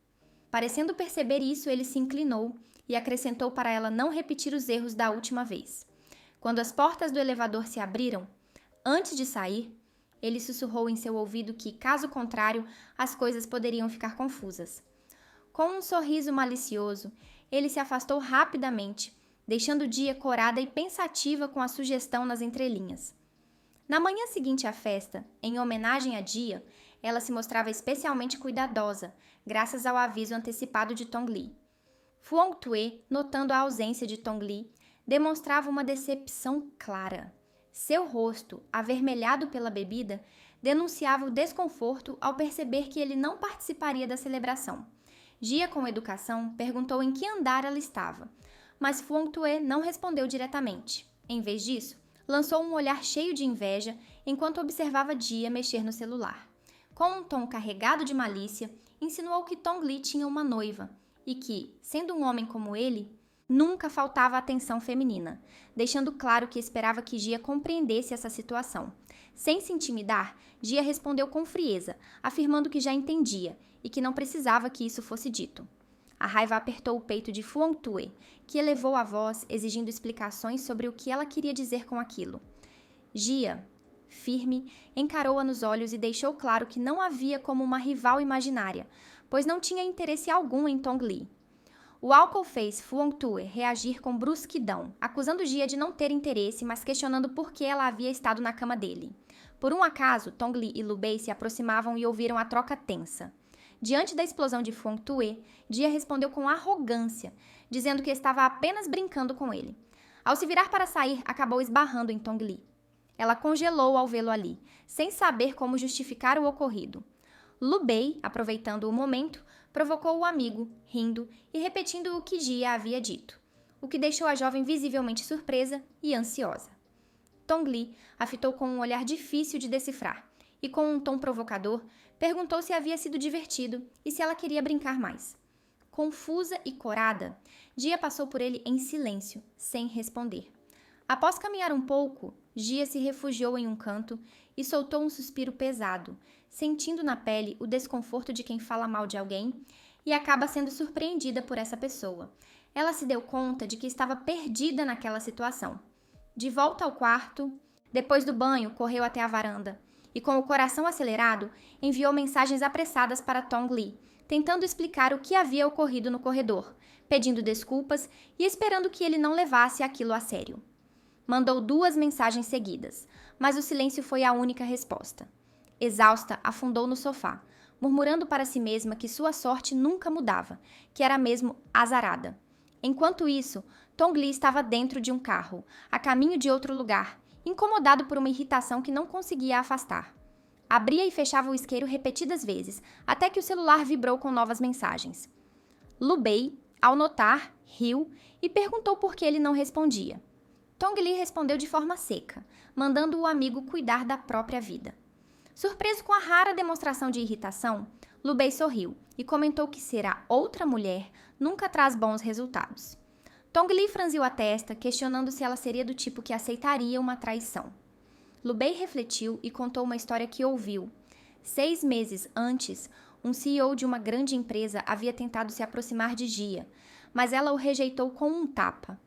Parecendo perceber isso, ele se inclinou e acrescentou para ela não repetir os erros da última vez. Quando as portas do elevador se abriram, antes de sair, ele sussurrou em seu ouvido que, caso contrário, as coisas poderiam ficar confusas. Com um sorriso malicioso, ele se afastou rapidamente, deixando Jia corada e pensativa com a sugestão nas entrelinhas. Na manhã seguinte à festa, em homenagem a Jia, ela se mostrava especialmente cuidadosa, graças ao aviso antecipado de Tong Li. Fuang Tue, notando a ausência de Tong Li, demonstrava uma decepção clara. Seu rosto, avermelhado pela bebida, denunciava o desconforto ao perceber que ele não participaria da celebração. Jia, com educação, perguntou em que andar ela estava, mas Fuang Tue não respondeu diretamente. Em vez disso, lançou um olhar cheio de inveja enquanto observava Jia mexer no celular. Com um tom carregado de malícia, insinuou que Tong Li tinha uma noiva e que, sendo um homem como ele, nunca faltava atenção feminina, deixando claro que esperava que Jia compreendesse essa situação. Sem se intimidar, Jia respondeu com frieza, afirmando que já entendia e que não precisava que isso fosse dito. A raiva apertou o peito de Fuang Tue, que elevou a voz, exigindo explicações sobre o que ela queria dizer com aquilo. Jia, firme, encarou-a nos olhos e deixou claro que não havia como uma rival imaginária, pois não tinha interesse algum em Tong Li. O álcool fez Fuang Tue reagir com brusquidão, acusando Jia de não ter interesse, mas questionando por que ela havia estado na cama dele. Por um acaso, Tong Li e Lu Bei se aproximavam e ouviram a troca tensa. Diante da explosão de Feng Tue, Jia respondeu com arrogância, dizendo que estava apenas brincando com ele. Ao se virar para sair, acabou esbarrando em Tong Li. Ela congelou ao vê-lo ali, sem saber como justificar o ocorrido. Lu Bei, aproveitando o momento, provocou o amigo, rindo e repetindo o que Jia havia dito, o que deixou a jovem visivelmente surpresa e ansiosa. Tong Li a fitou com um olhar difícil de decifrar e, com um tom provocador, perguntou se havia sido divertido e se ela queria brincar mais. Confusa e corada, Jia passou por ele em silêncio, sem responder. Após caminhar um pouco, Jia se refugiou em um canto e soltou um suspiro pesado, sentindo na pele o desconforto de quem fala mal de alguém e acaba sendo surpreendida por essa pessoa. Ela se deu conta de que estava perdida naquela situação. De volta ao quarto, depois do banho, correu até a varanda e, com o coração acelerado, enviou mensagens apressadas para Tong Li, tentando explicar o que havia ocorrido no corredor, pedindo desculpas e esperando que ele não levasse aquilo a sério. Mandou 2 mensagens seguidas, mas o silêncio foi a única resposta. Exausta, afundou no sofá, murmurando para si mesma que sua sorte nunca mudava, que era mesmo azarada. Enquanto isso, Tong Li estava dentro de um carro, a caminho de outro lugar, incomodado por uma irritação que não conseguia afastar. Abria e fechava o isqueiro repetidas vezes, até que o celular vibrou com novas mensagens. Lu Bei, ao notar, riu e perguntou por que ele não respondia. Tong Li respondeu de forma seca, mandando o amigo cuidar da própria vida. Surpreso com a rara demonstração de irritação, Lu Bei sorriu e comentou que ser a outra mulher nunca traz bons resultados. Tong Li franziu a testa, questionando se ela seria do tipo que aceitaria uma traição. Lu Bei refletiu e contou uma história que ouviu. 6 meses antes, um CEO de uma grande empresa havia tentado se aproximar de Jia, mas ela o rejeitou com um tapa.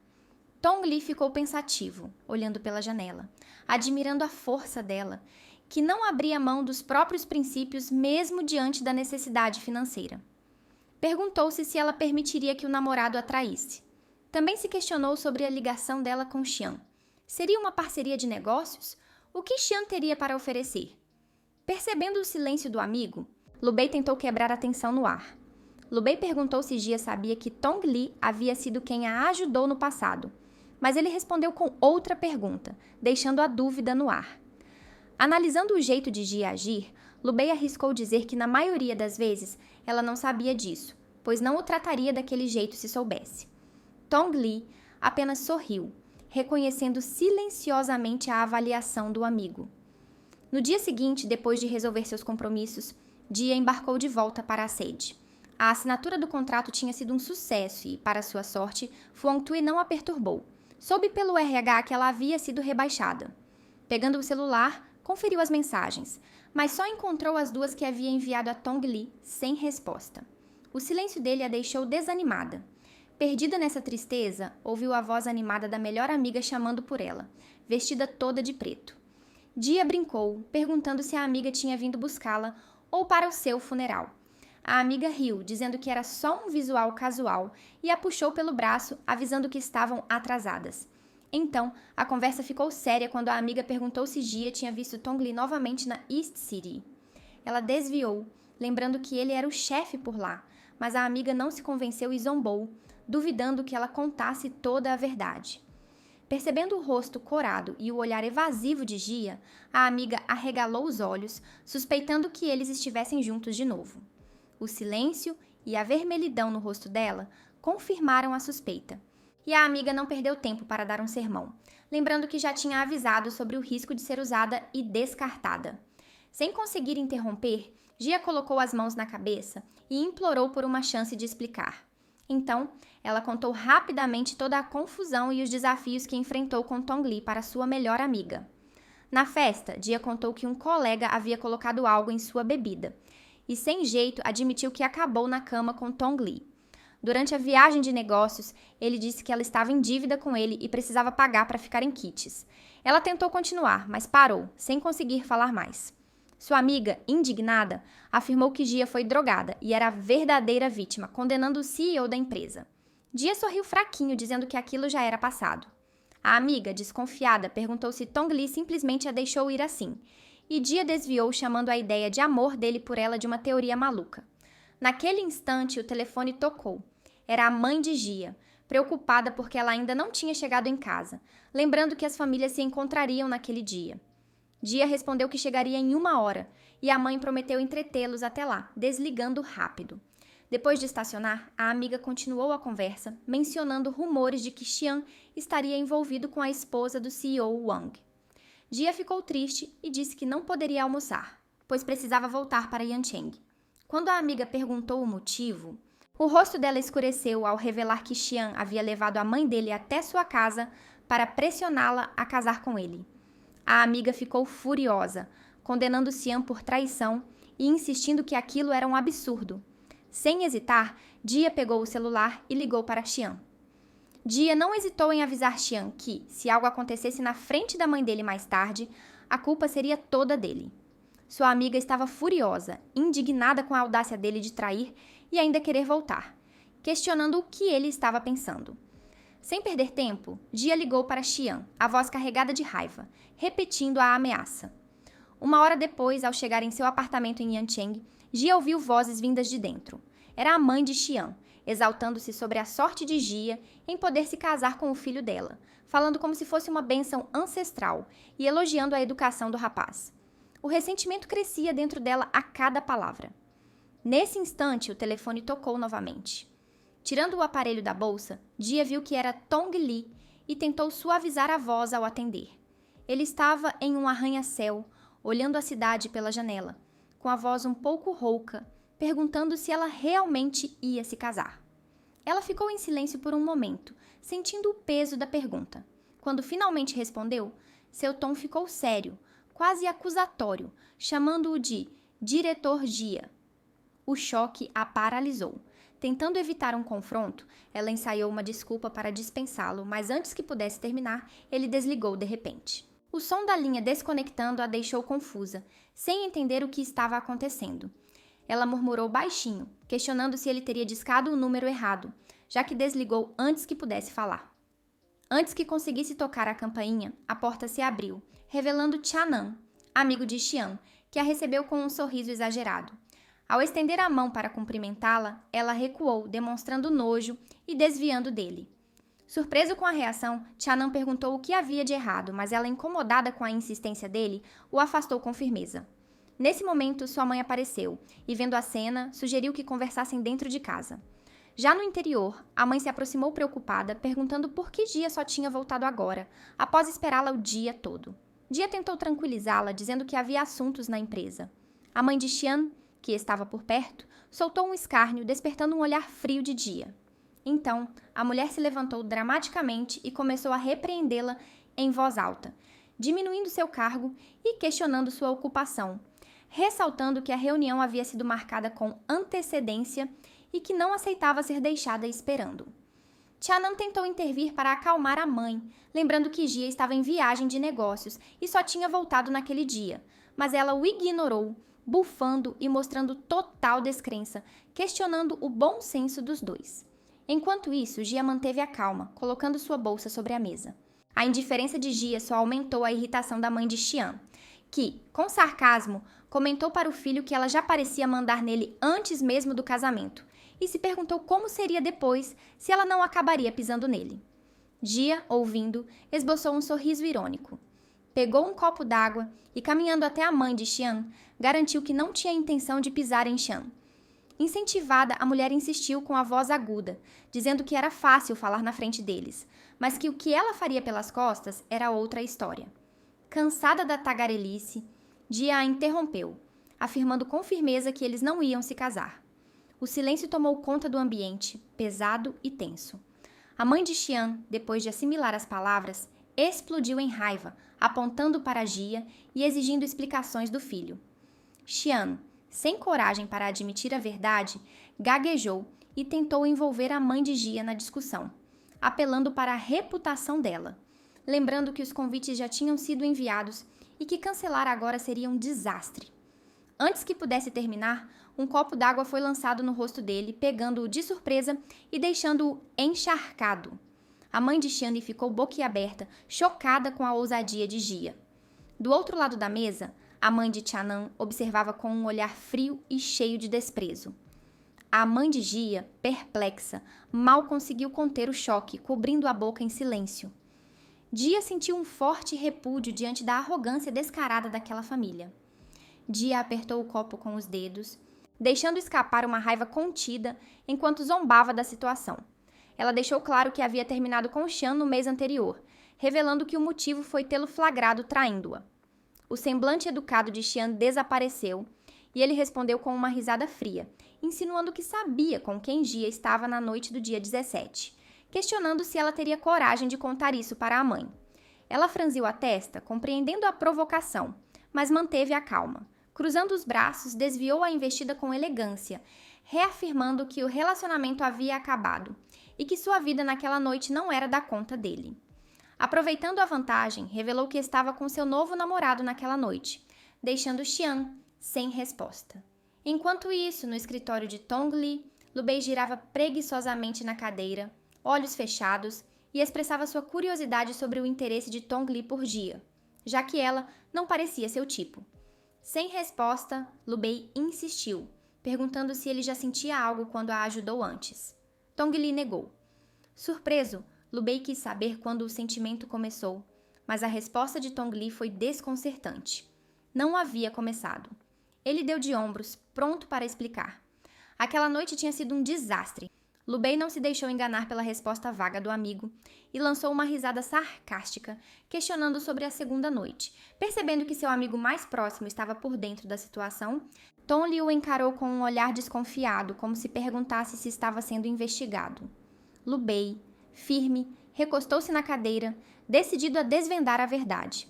Tong Li ficou pensativo, olhando pela janela, admirando a força dela, que não abria mão dos próprios princípios mesmo diante da necessidade financeira. Perguntou-se se ela permitiria que o namorado a traísse. Também se questionou sobre a ligação dela com Xian. Seria uma parceria de negócios? O que Xian teria para oferecer? Percebendo o silêncio do amigo, Lu Bei tentou quebrar a tensão no ar. Lu Bei perguntou se Jia sabia que Tong Li havia sido quem a ajudou no passado, mas ele respondeu com outra pergunta, deixando a dúvida no ar. Analisando o jeito de Jia agir, Lu Bei arriscou dizer que na maioria das vezes ela não sabia disso, pois não o trataria daquele jeito se soubesse. Tong Li apenas sorriu, reconhecendo silenciosamente a avaliação do amigo. No dia seguinte, depois de resolver seus compromissos, Jia embarcou de volta para a sede. A assinatura do contrato tinha sido um sucesso e, para sua sorte, Feng Tue não a perturbou. Soube pelo RH que ela havia sido rebaixada. Pegando o celular, conferiu as mensagens, mas só encontrou as 2 que havia enviado a Tong Li sem resposta. O silêncio dele a deixou desanimada. Perdida nessa tristeza, ouviu a voz animada da melhor amiga chamando por ela, vestida toda de preto. Jia brincou, perguntando se a amiga tinha vindo buscá-la ou para o seu funeral. A amiga riu, dizendo que era só um visual casual e a puxou pelo braço, avisando que estavam atrasadas. Então, a conversa ficou séria quando a amiga perguntou se Jia tinha visto Tong Li novamente na East City. Ela desviou, lembrando que ele era o chefe por lá, mas a amiga não se convenceu e zombou, duvidando que ela contasse toda a verdade. Percebendo o rosto corado e o olhar evasivo de Jia, a amiga arregalou os olhos, suspeitando que eles estivessem juntos de novo. O silêncio e a vermelhidão no rosto dela confirmaram a suspeita. E a amiga não perdeu tempo para dar um sermão, lembrando que já tinha avisado sobre o risco de ser usada e descartada. Sem conseguir interromper, Jia colocou as mãos na cabeça e implorou por uma chance de explicar. Então, ela contou rapidamente toda a confusão e os desafios que enfrentou com Tong Li para sua melhor amiga. Na festa, Jia contou que um colega havia colocado algo em sua bebida e, sem jeito, admitiu que acabou na cama com Tong Li. Durante a viagem de negócios, ele disse que ela estava em dívida com ele e precisava pagar para ficar em kits. Ela tentou continuar, mas parou, sem conseguir falar mais. Sua amiga, indignada, afirmou que Jia foi drogada e era a verdadeira vítima, condenando o CEO da empresa. Jia sorriu fraquinho, dizendo que aquilo já era passado. A amiga, desconfiada, perguntou se Tong Li simplesmente a deixou ir assim, e Dia desviou chamando a ideia de amor dele por ela de uma teoria maluca. Naquele instante, o telefone tocou. Era a mãe de Gia, preocupada porque ela ainda não tinha chegado em casa, lembrando que as famílias se encontrariam naquele dia. Gia respondeu que chegaria em 1 hora, e a mãe prometeu entretê-los até lá, desligando rápido. Depois de estacionar, a amiga continuou a conversa, mencionando rumores de que Xian estaria envolvido com a esposa do CEO Wang. Gia ficou triste e disse que não poderia almoçar, pois precisava voltar para Yancheng. Quando a amiga perguntou o motivo, o rosto dela escureceu ao revelar que Xian havia levado a mãe dele até sua casa para pressioná-la a casar com ele. A amiga ficou furiosa, condenando Xian por traição e insistindo que aquilo era um absurdo. Sem hesitar, Dia pegou o celular e ligou para Xian. Dia não hesitou em avisar Xian que, se algo acontecesse na frente da mãe dele mais tarde, a culpa seria toda dele. Sua amiga estava furiosa, indignada com a audácia dele de trair e ainda querer voltar, questionando o que ele estava pensando. Sem perder tempo, Dia ligou para Xian, a voz carregada de raiva, repetindo a ameaça. 1 hora depois, ao chegar em seu apartamento em Yancheng, Gia ouviu vozes vindas de dentro. Era a mãe de Xian, exaltando-se sobre a sorte de Gia em poder se casar com o filho dela, falando como se fosse uma bênção ancestral e elogiando a educação do rapaz. O ressentimento crescia dentro dela a cada palavra. Nesse instante, o telefone tocou novamente. Tirando o aparelho da bolsa, Gia viu que era Tong Li e tentou suavizar a voz ao atender. Ele estava em um arranha-céu, olhando a cidade pela janela, com a voz um pouco rouca, perguntando se ela realmente ia se casar. Ela ficou em silêncio por um momento, sentindo o peso da pergunta. Quando finalmente respondeu, seu tom ficou sério, quase acusatório, chamando-o de Diretor Gia. O choque a paralisou. Tentando evitar um confronto, ela ensaiou uma desculpa para dispensá-lo, mas antes que pudesse terminar, ele desligou de repente. O som da linha desconectando a deixou confusa, sem entender o que estava acontecendo. Ela murmurou baixinho, questionando se ele teria discado o número errado, já que desligou antes que pudesse falar. Antes que conseguisse tocar a campainha, a porta se abriu, revelando Chanan, amigo de Xian, que a recebeu com um sorriso exagerado. Ao estender a mão para cumprimentá-la, ela recuou, demonstrando nojo e desviando dele. Surpreso com a reação, Chanan perguntou o que havia de errado, mas ela, incomodada com a insistência dele, o afastou com firmeza. Nesse momento, sua mãe apareceu e, vendo a cena, sugeriu que conversassem dentro de casa. Já no interior, a mãe se aproximou preocupada, perguntando por que Gia só tinha voltado agora, após esperá-la o dia todo. Gia tentou tranquilizá-la, dizendo que havia assuntos na empresa. A mãe de Xian, que estava por perto, soltou um escárnio, despertando um olhar frio de Gia. Então, a mulher se levantou dramaticamente e começou a repreendê-la em voz alta, diminuindo seu cargo e questionando sua ocupação, ressaltando que a reunião havia sido marcada com antecedência e que não aceitava ser deixada esperando. Chanan tentou intervir para acalmar a mãe, lembrando que Gia estava em viagem de negócios e só tinha voltado naquele dia, mas ela o ignorou, bufando e mostrando total descrença, questionando o bom senso dos dois. Enquanto isso, Gia manteve a calma, colocando sua bolsa sobre a mesa. A indiferença de Gia só aumentou a irritação da mãe de Xian, que, com sarcasmo, comentou para o filho que ela já parecia mandar nele antes mesmo do casamento, e se perguntou como seria depois se ela não acabaria pisando nele. Gia, ouvindo, esboçou um sorriso irônico. Pegou um copo d'água e, caminhando até a mãe de Xian, garantiu que não tinha intenção de pisar em Xian. Incentivada, a mulher insistiu com a voz aguda, dizendo que era fácil falar na frente deles, mas que o que ela faria pelas costas era outra história. Cansada da tagarelice, Gia a interrompeu, afirmando com firmeza que eles não iam se casar. O silêncio tomou conta do ambiente, pesado e tenso. A mãe de Xian, depois de assimilar as palavras, explodiu em raiva, apontando para Gia e exigindo explicações do filho. Xian, sem coragem para admitir a verdade, gaguejou e tentou envolver a mãe de Gia na discussão, apelando para a reputação dela, lembrando que os convites já tinham sido enviados e que cancelar agora seria um desastre. Antes que pudesse terminar, um copo d'água foi lançado no rosto dele, pegando-o de surpresa e deixando-o encharcado. A mãe de Xian ficou boquiaberta, chocada com a ousadia de Gia. Do outro lado da mesa, A mãe de Tianan observava com um olhar frio e cheio de desprezo. A mãe de Gia, perplexa, mal conseguiu conter o choque, cobrindo a boca em silêncio. Gia sentiu um forte repúdio diante da arrogância descarada daquela família. Gia apertou o copo com os dedos, deixando escapar uma raiva contida enquanto zombava da situação. Ela deixou claro que havia terminado com Xian no mês anterior, revelando que o motivo foi tê-lo flagrado traindo-a. O semblante educado de Xian desapareceu e ele respondeu com uma risada fria, insinuando que sabia com quem Gia estava na noite do dia 17, questionando se ela teria coragem de contar isso para a mãe. Ela franziu a testa, compreendendo a provocação, mas manteve a calma. Cruzando os braços, desviou a investida com elegância, reafirmando que o relacionamento havia acabado e que sua vida naquela noite não era da conta dele. Aproveitando a vantagem, revelou que estava com seu novo namorado naquela noite, deixando Xian sem resposta. Enquanto isso, no escritório de Tong Li, Lu Bei girava preguiçosamente na cadeira, olhos fechados, e expressava sua curiosidade sobre o interesse de Tong Li por Gia, já que ela não parecia seu tipo. Sem resposta, Lu Bei insistiu, perguntando se ele já sentia algo quando a ajudou antes. Tong Li negou. Surpreso, Lu Bei quis saber quando o sentimento começou, mas a resposta de Tong Li foi desconcertante. Não havia começado. Ele deu de ombros, pronto para explicar. Aquela noite tinha sido um desastre. Lu Bei não se deixou enganar pela resposta vaga do amigo e lançou uma risada sarcástica, questionando sobre a segunda noite. Percebendo que seu amigo mais próximo estava por dentro da situação, Tong Li o encarou com um olhar desconfiado, como se perguntasse se estava sendo investigado. Lu Bei, firme, recostou-se na cadeira, decidido a desvendar a verdade.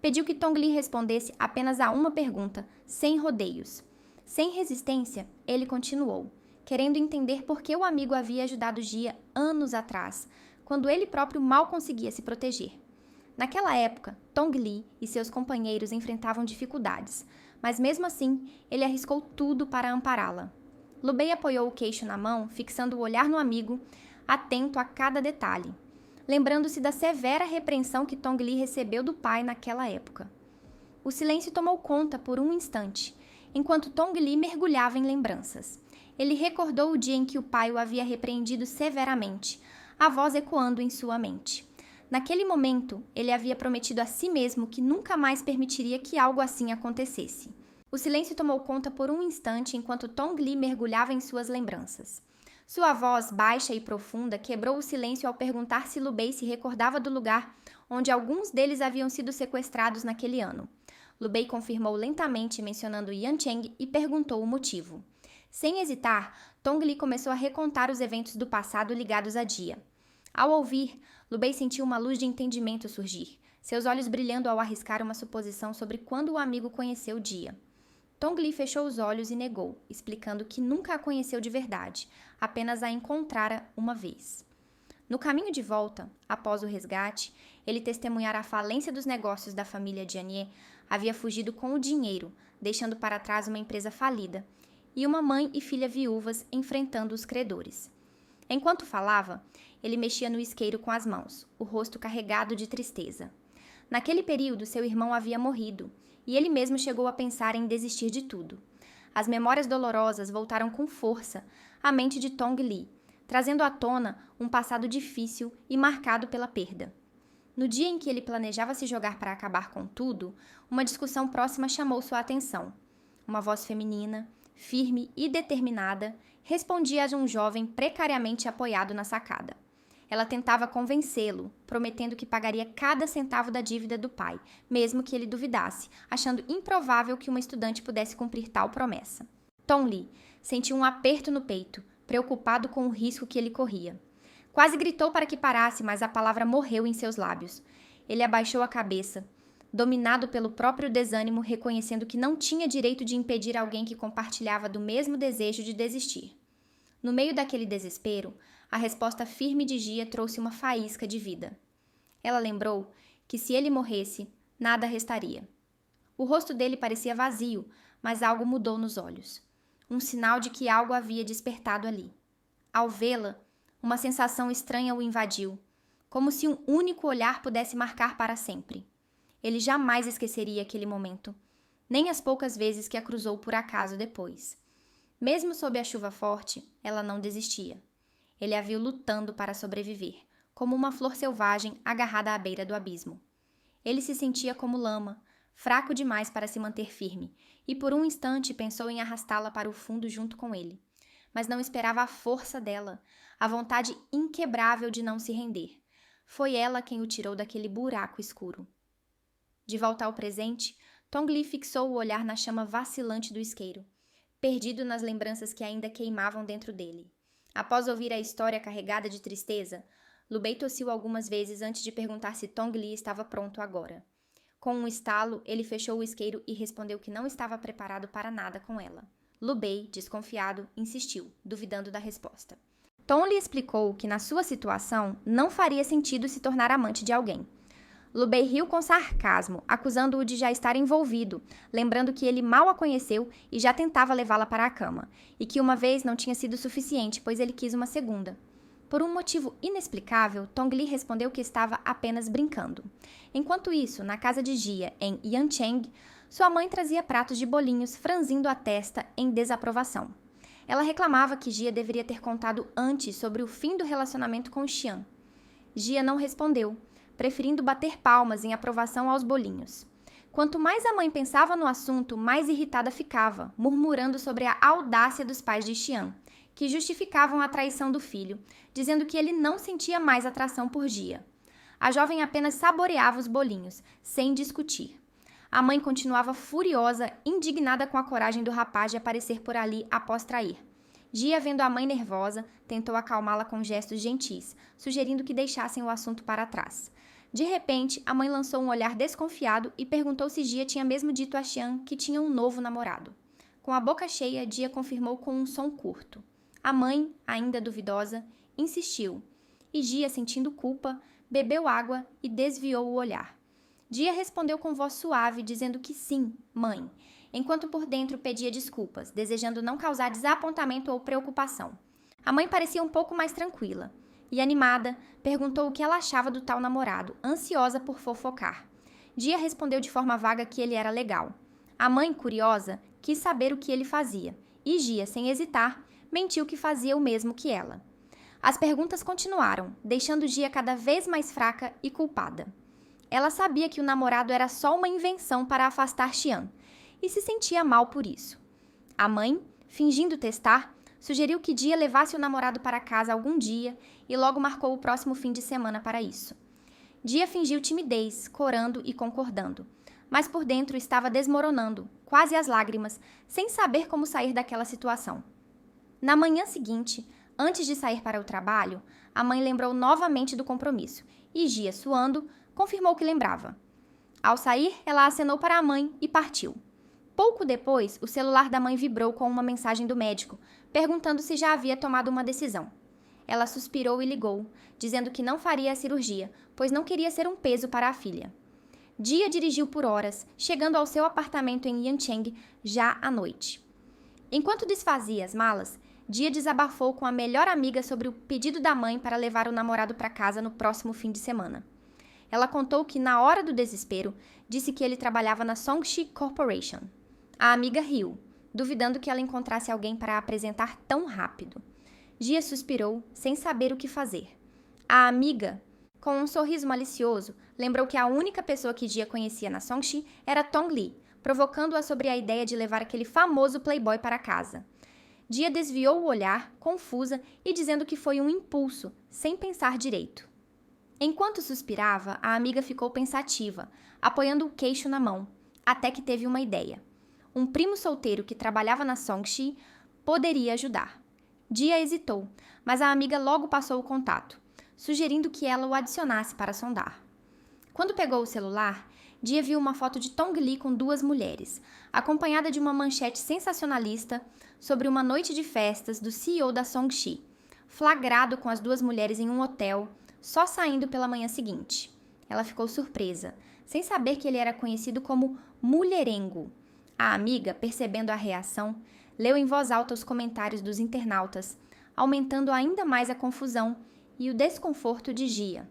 Pediu que Tong Li respondesse apenas a uma pergunta, sem rodeios. Sem resistência, ele continuou, querendo entender por que o amigo havia ajudado Gia anos atrás, quando ele próprio mal conseguia se proteger. Naquela época, Tong Li e seus companheiros enfrentavam dificuldades, mas mesmo assim, ele arriscou tudo para ampará-la. Lu Bei apoiou o queixo na mão, fixando o olhar no amigo, atento a cada detalhe, lembrando-se da severa repreensão que Tong Li recebeu do pai naquela época. O silêncio tomou conta por um instante, enquanto Tong Li mergulhava em lembranças. Ele recordou o dia em que o pai o havia repreendido severamente, a voz ecoando em sua mente. Naquele momento, ele havia prometido a si mesmo que nunca mais permitiria que algo assim acontecesse. O silêncio tomou conta por um instante enquanto Tong Li mergulhava em suas lembranças. Sua voz, baixa e profunda, quebrou o silêncio ao perguntar se Lu Bei se recordava do lugar onde alguns deles haviam sido sequestrados naquele ano. Lu Bei confirmou lentamente, mencionando Yan Cheng, e perguntou o motivo. Sem hesitar, Tong Li começou a recontar os eventos do passado ligados a Gia. Ao ouvir, Lu Bei sentiu uma luz de entendimento surgir, seus olhos brilhando ao arriscar uma suposição sobre quando o amigo conheceu Gia. Tong Li fechou os olhos e negou, explicando que nunca a conheceu de verdade, apenas a encontrara uma vez. No caminho de volta, após o resgate, ele testemunhara a falência dos negócios da família Jianye, havia fugido com o dinheiro, deixando para trás uma empresa falida, e uma mãe e filha viúvas enfrentando os credores. Enquanto falava, ele mexia no isqueiro com as mãos, o rosto carregado de tristeza. Naquele período, seu irmão havia morrido, e ele mesmo chegou a pensar em desistir de tudo. As memórias dolorosas voltaram com força à mente de Tong Li, trazendo à tona um passado difícil e marcado pela perda. No dia em que ele planejava se jogar para acabar com tudo, uma discussão próxima chamou sua atenção. Uma voz feminina, firme e determinada, respondia a um jovem precariamente apoiado na sacada. Ela tentava convencê-lo, prometendo que pagaria cada centavo da dívida do pai, mesmo que ele duvidasse, achando improvável que uma estudante pudesse cumprir tal promessa. Tong Li sentiu um aperto no peito, preocupado com o risco que ele corria. Quase gritou para que parasse, mas a palavra morreu em seus lábios. Ele abaixou a cabeça, dominado pelo próprio desânimo, reconhecendo que não tinha direito de impedir alguém que compartilhava do mesmo desejo de desistir. No meio daquele desespero, a resposta firme de Gia trouxe uma faísca de vida. Ela lembrou que se ele morresse, nada restaria. O rosto dele parecia vazio, mas algo mudou nos olhos. Um sinal de que algo havia despertado ali. Ao vê-la, uma sensação estranha o invadiu, como se um único olhar pudesse marcar para sempre. Ele jamais esqueceria aquele momento. nem as poucas vezes que a cruzou por acaso depois. Mesmo sob a chuva forte, ela não desistia. Ele a viu lutando para sobreviver, como uma flor selvagem agarrada à beira do abismo. Ele se sentia como lama, fraco demais para se manter firme, e por um instante pensou em arrastá-la para o fundo junto com ele. Mas não esperava a força dela, a vontade inquebrável de não se render. Foi ela quem o tirou daquele buraco escuro. De volta ao presente, Tong Li fixou o olhar na chama vacilante do isqueiro, perdido nas lembranças que ainda queimavam dentro dele. Após ouvir a história carregada de tristeza, Lu Bei tossiu algumas vezes antes de perguntar se Tong Li estava pronto agora. Com um estalo, ele fechou o isqueiro e respondeu que não estava preparado para nada com ela. Lu Bei, desconfiado, insistiu, duvidando da resposta. Tom lhe explicou que, na sua situação, não faria sentido se tornar amante de alguém. Lu Bei riu com sarcasmo, acusando-o de já estar envolvido, lembrando que ele mal a conheceu e já tentava levá-la para a cama, e que uma vez não tinha sido suficiente, pois ele quis uma segunda. Por um motivo inexplicável, Tong Li respondeu que estava apenas brincando. Enquanto isso, na casa de Jia, em Yancheng, sua mãe trazia pratos de bolinhos, franzindo a testa em desaprovação. Ela reclamava que Jia deveria ter contado antes sobre o fim do relacionamento com Xian. Jia não respondeu, preferindo bater palmas em aprovação aos bolinhos. Quanto mais a mãe pensava no assunto, mais irritada ficava, murmurando sobre a audácia dos pais de Xian, que justificavam a traição do filho, dizendo que ele não sentia mais atração por Jia. A jovem apenas saboreava os bolinhos, sem discutir. A mãe continuava furiosa, indignada com a coragem do rapaz de aparecer por ali após trair. Jia, vendo a mãe nervosa, tentou acalmá-la com gestos gentis, sugerindo que deixassem o assunto para trás. De repente, a mãe lançou um olhar desconfiado e perguntou se Jia tinha mesmo dito a Xian que tinha um novo namorado. Com a boca cheia, Jia confirmou com um som curto. A mãe, ainda duvidosa, insistiu, e Jia, sentindo culpa, bebeu água e desviou o olhar. Jia respondeu com voz suave, dizendo que sim, mãe, enquanto por dentro pedia desculpas, desejando não causar desapontamento ou preocupação. A mãe parecia um pouco mais tranquila e, animada, perguntou o que ela achava do tal namorado, ansiosa por fofocar. Jia respondeu de forma vaga que ele era legal. A mãe, curiosa, quis saber o que ele fazia, e Jia, sem hesitar, mentiu que fazia o mesmo que ela. As perguntas continuaram, deixando Jia cada vez mais fraca e culpada. Ela sabia que o namorado era só uma invenção para afastar Xian, e se sentia mal por isso. A mãe, fingindo testar, sugeriu que Jia levasse o namorado para casa algum dia e logo marcou o próximo fim de semana para isso. Jia fingiu timidez, corando e concordando, mas por dentro estava desmoronando, quase às lágrimas, sem saber como sair daquela situação. Na manhã seguinte, antes de sair para o trabalho, a mãe lembrou novamente do compromisso e Jia, suando, confirmou que lembrava. Ao sair, ela acenou para a mãe e partiu. Pouco depois, o celular da mãe vibrou com uma mensagem do médico, perguntando se já havia tomado uma decisão. Ela suspirou e ligou, dizendo que não faria a cirurgia, pois não queria ser um peso para a filha. Jia dirigiu por horas, chegando ao seu apartamento em Yancheng já à noite. Enquanto desfazia as malas, Jia desabafou com a melhor amiga sobre o pedido da mãe para levar o namorado para casa no próximo fim de semana. Ela contou que, na hora do desespero, disse que ele trabalhava na Songshi Corporation. A amiga riu, duvidando que ela encontrasse alguém para a apresentar tão rápido. Jia suspirou, sem saber o que fazer. A amiga, com um sorriso malicioso, lembrou que a única pessoa que Jia conhecia na Songshi era Tong Li, provocando-a sobre a ideia de levar aquele famoso playboy para casa. Jia desviou o olhar, confusa e dizendo que foi um impulso, sem pensar direito. Enquanto suspirava, a amiga ficou pensativa, apoiando o queixo na mão, até que teve uma ideia. Um primo solteiro que trabalhava na Songshi poderia ajudar. Jia hesitou, mas a amiga logo passou o contato, sugerindo que ela o adicionasse para sondar. Quando pegou o celular, Jia viu uma foto de Tong Li com duas mulheres, acompanhada de uma manchete sensacionalista sobre uma noite de festas do CEO da Songshi, flagrado com as duas mulheres em um hotel, só saindo pela manhã seguinte. Ela ficou surpresa, sem saber que ele era conhecido como mulherengo. A amiga, percebendo a reação, leu em voz alta os comentários dos internautas, aumentando ainda mais a confusão e o desconforto de Jia.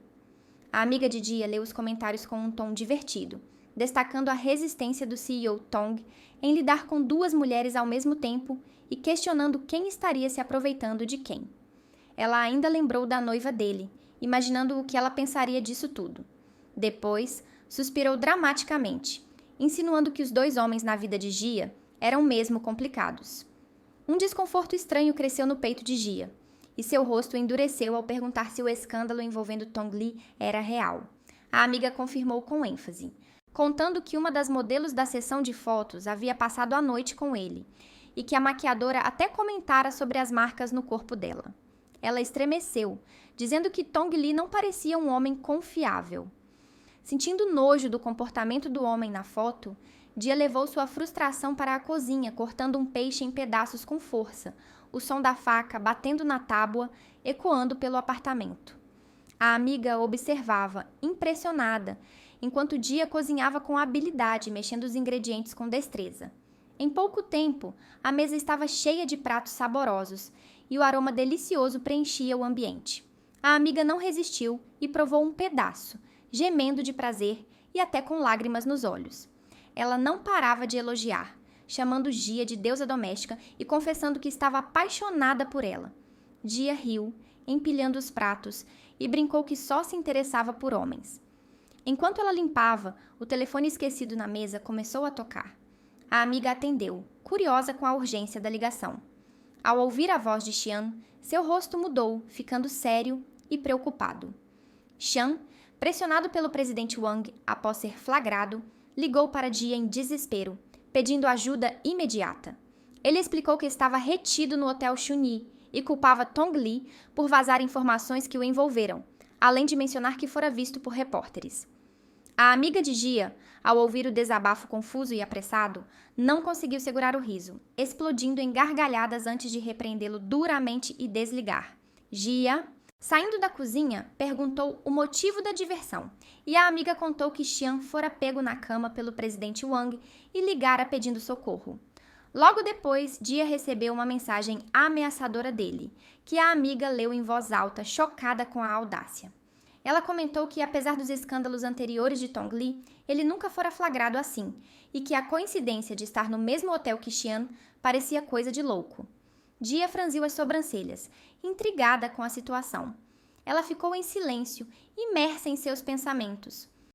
A amiga de Jia leu os comentários com um tom divertido, destacando a resistência do CEO Tong em lidar com duas mulheres ao mesmo tempo e questionando quem estaria se aproveitando de quem. Ela ainda lembrou da noiva dele, imaginando o que ela pensaria disso tudo. Depois, suspirou dramaticamente, insinuando que os dois homens na vida de Gia eram mesmo complicados. Um desconforto estranho cresceu no peito de Gia, e seu rosto endureceu ao perguntar se o escândalo envolvendo Tong Li era real. A amiga confirmou com ênfase, contando que uma das modelos da sessão de fotos havia passado a noite com ele, e que a maquiadora até comentara sobre as marcas no corpo dela. Ela estremeceu, dizendo que Tong Li não parecia um homem confiável. Sentindo nojo do comportamento do homem na foto, Gia levou sua frustração para a cozinha, cortando um peixe em pedaços com força, o som da faca batendo na tábua, ecoando pelo apartamento. A amiga observava, impressionada, enquanto Gia cozinhava com habilidade, mexendo os ingredientes com destreza. Em pouco tempo, a mesa estava cheia de pratos saborosos e o aroma delicioso preenchia o ambiente. A amiga não resistiu e provou um pedaço, gemendo de prazer e até com lágrimas nos olhos. Ela não parava de elogiar, chamando Gia de deusa doméstica e confessando que estava apaixonada por ela. Gia riu, empilhando os pratos, e brincou que só se interessava por homens. Enquanto ela limpava, o telefone esquecido na mesa começou a tocar. A amiga atendeu, curiosa com a urgência da ligação. Ao ouvir a voz de Xian, seu rosto mudou, ficando sério e preocupado. Xian, pressionado pelo presidente Wang após ser flagrado, ligou para Gia em desespero, pedindo ajuda imediata. Ele explicou que estava retido no Hotel Chunyi e culpava Tong Li por vazar informações que o envolveram, além de mencionar que fora visto por repórteres. A amiga de Gia, ao ouvir o desabafo confuso e apressado, não conseguiu segurar o riso, explodindo em gargalhadas antes de repreendê-lo duramente e desligar. Gia, saindo da cozinha, perguntou o motivo da diversão, e a amiga contou que Xian fora pego na cama pelo presidente Wang e ligara pedindo socorro. Logo depois, Gia recebeu uma mensagem ameaçadora dele, que a amiga leu em voz alta, chocada com a audácia. Ela comentou que, apesar dos escândalos anteriores de Tong Li, ele nunca fora flagrado assim, e que a coincidência de estar no mesmo hotel que Xian parecia coisa de louco. Gia franziu as sobrancelhas, intrigada com a situação. Ela ficou em silêncio, imersa em seus pensamentos.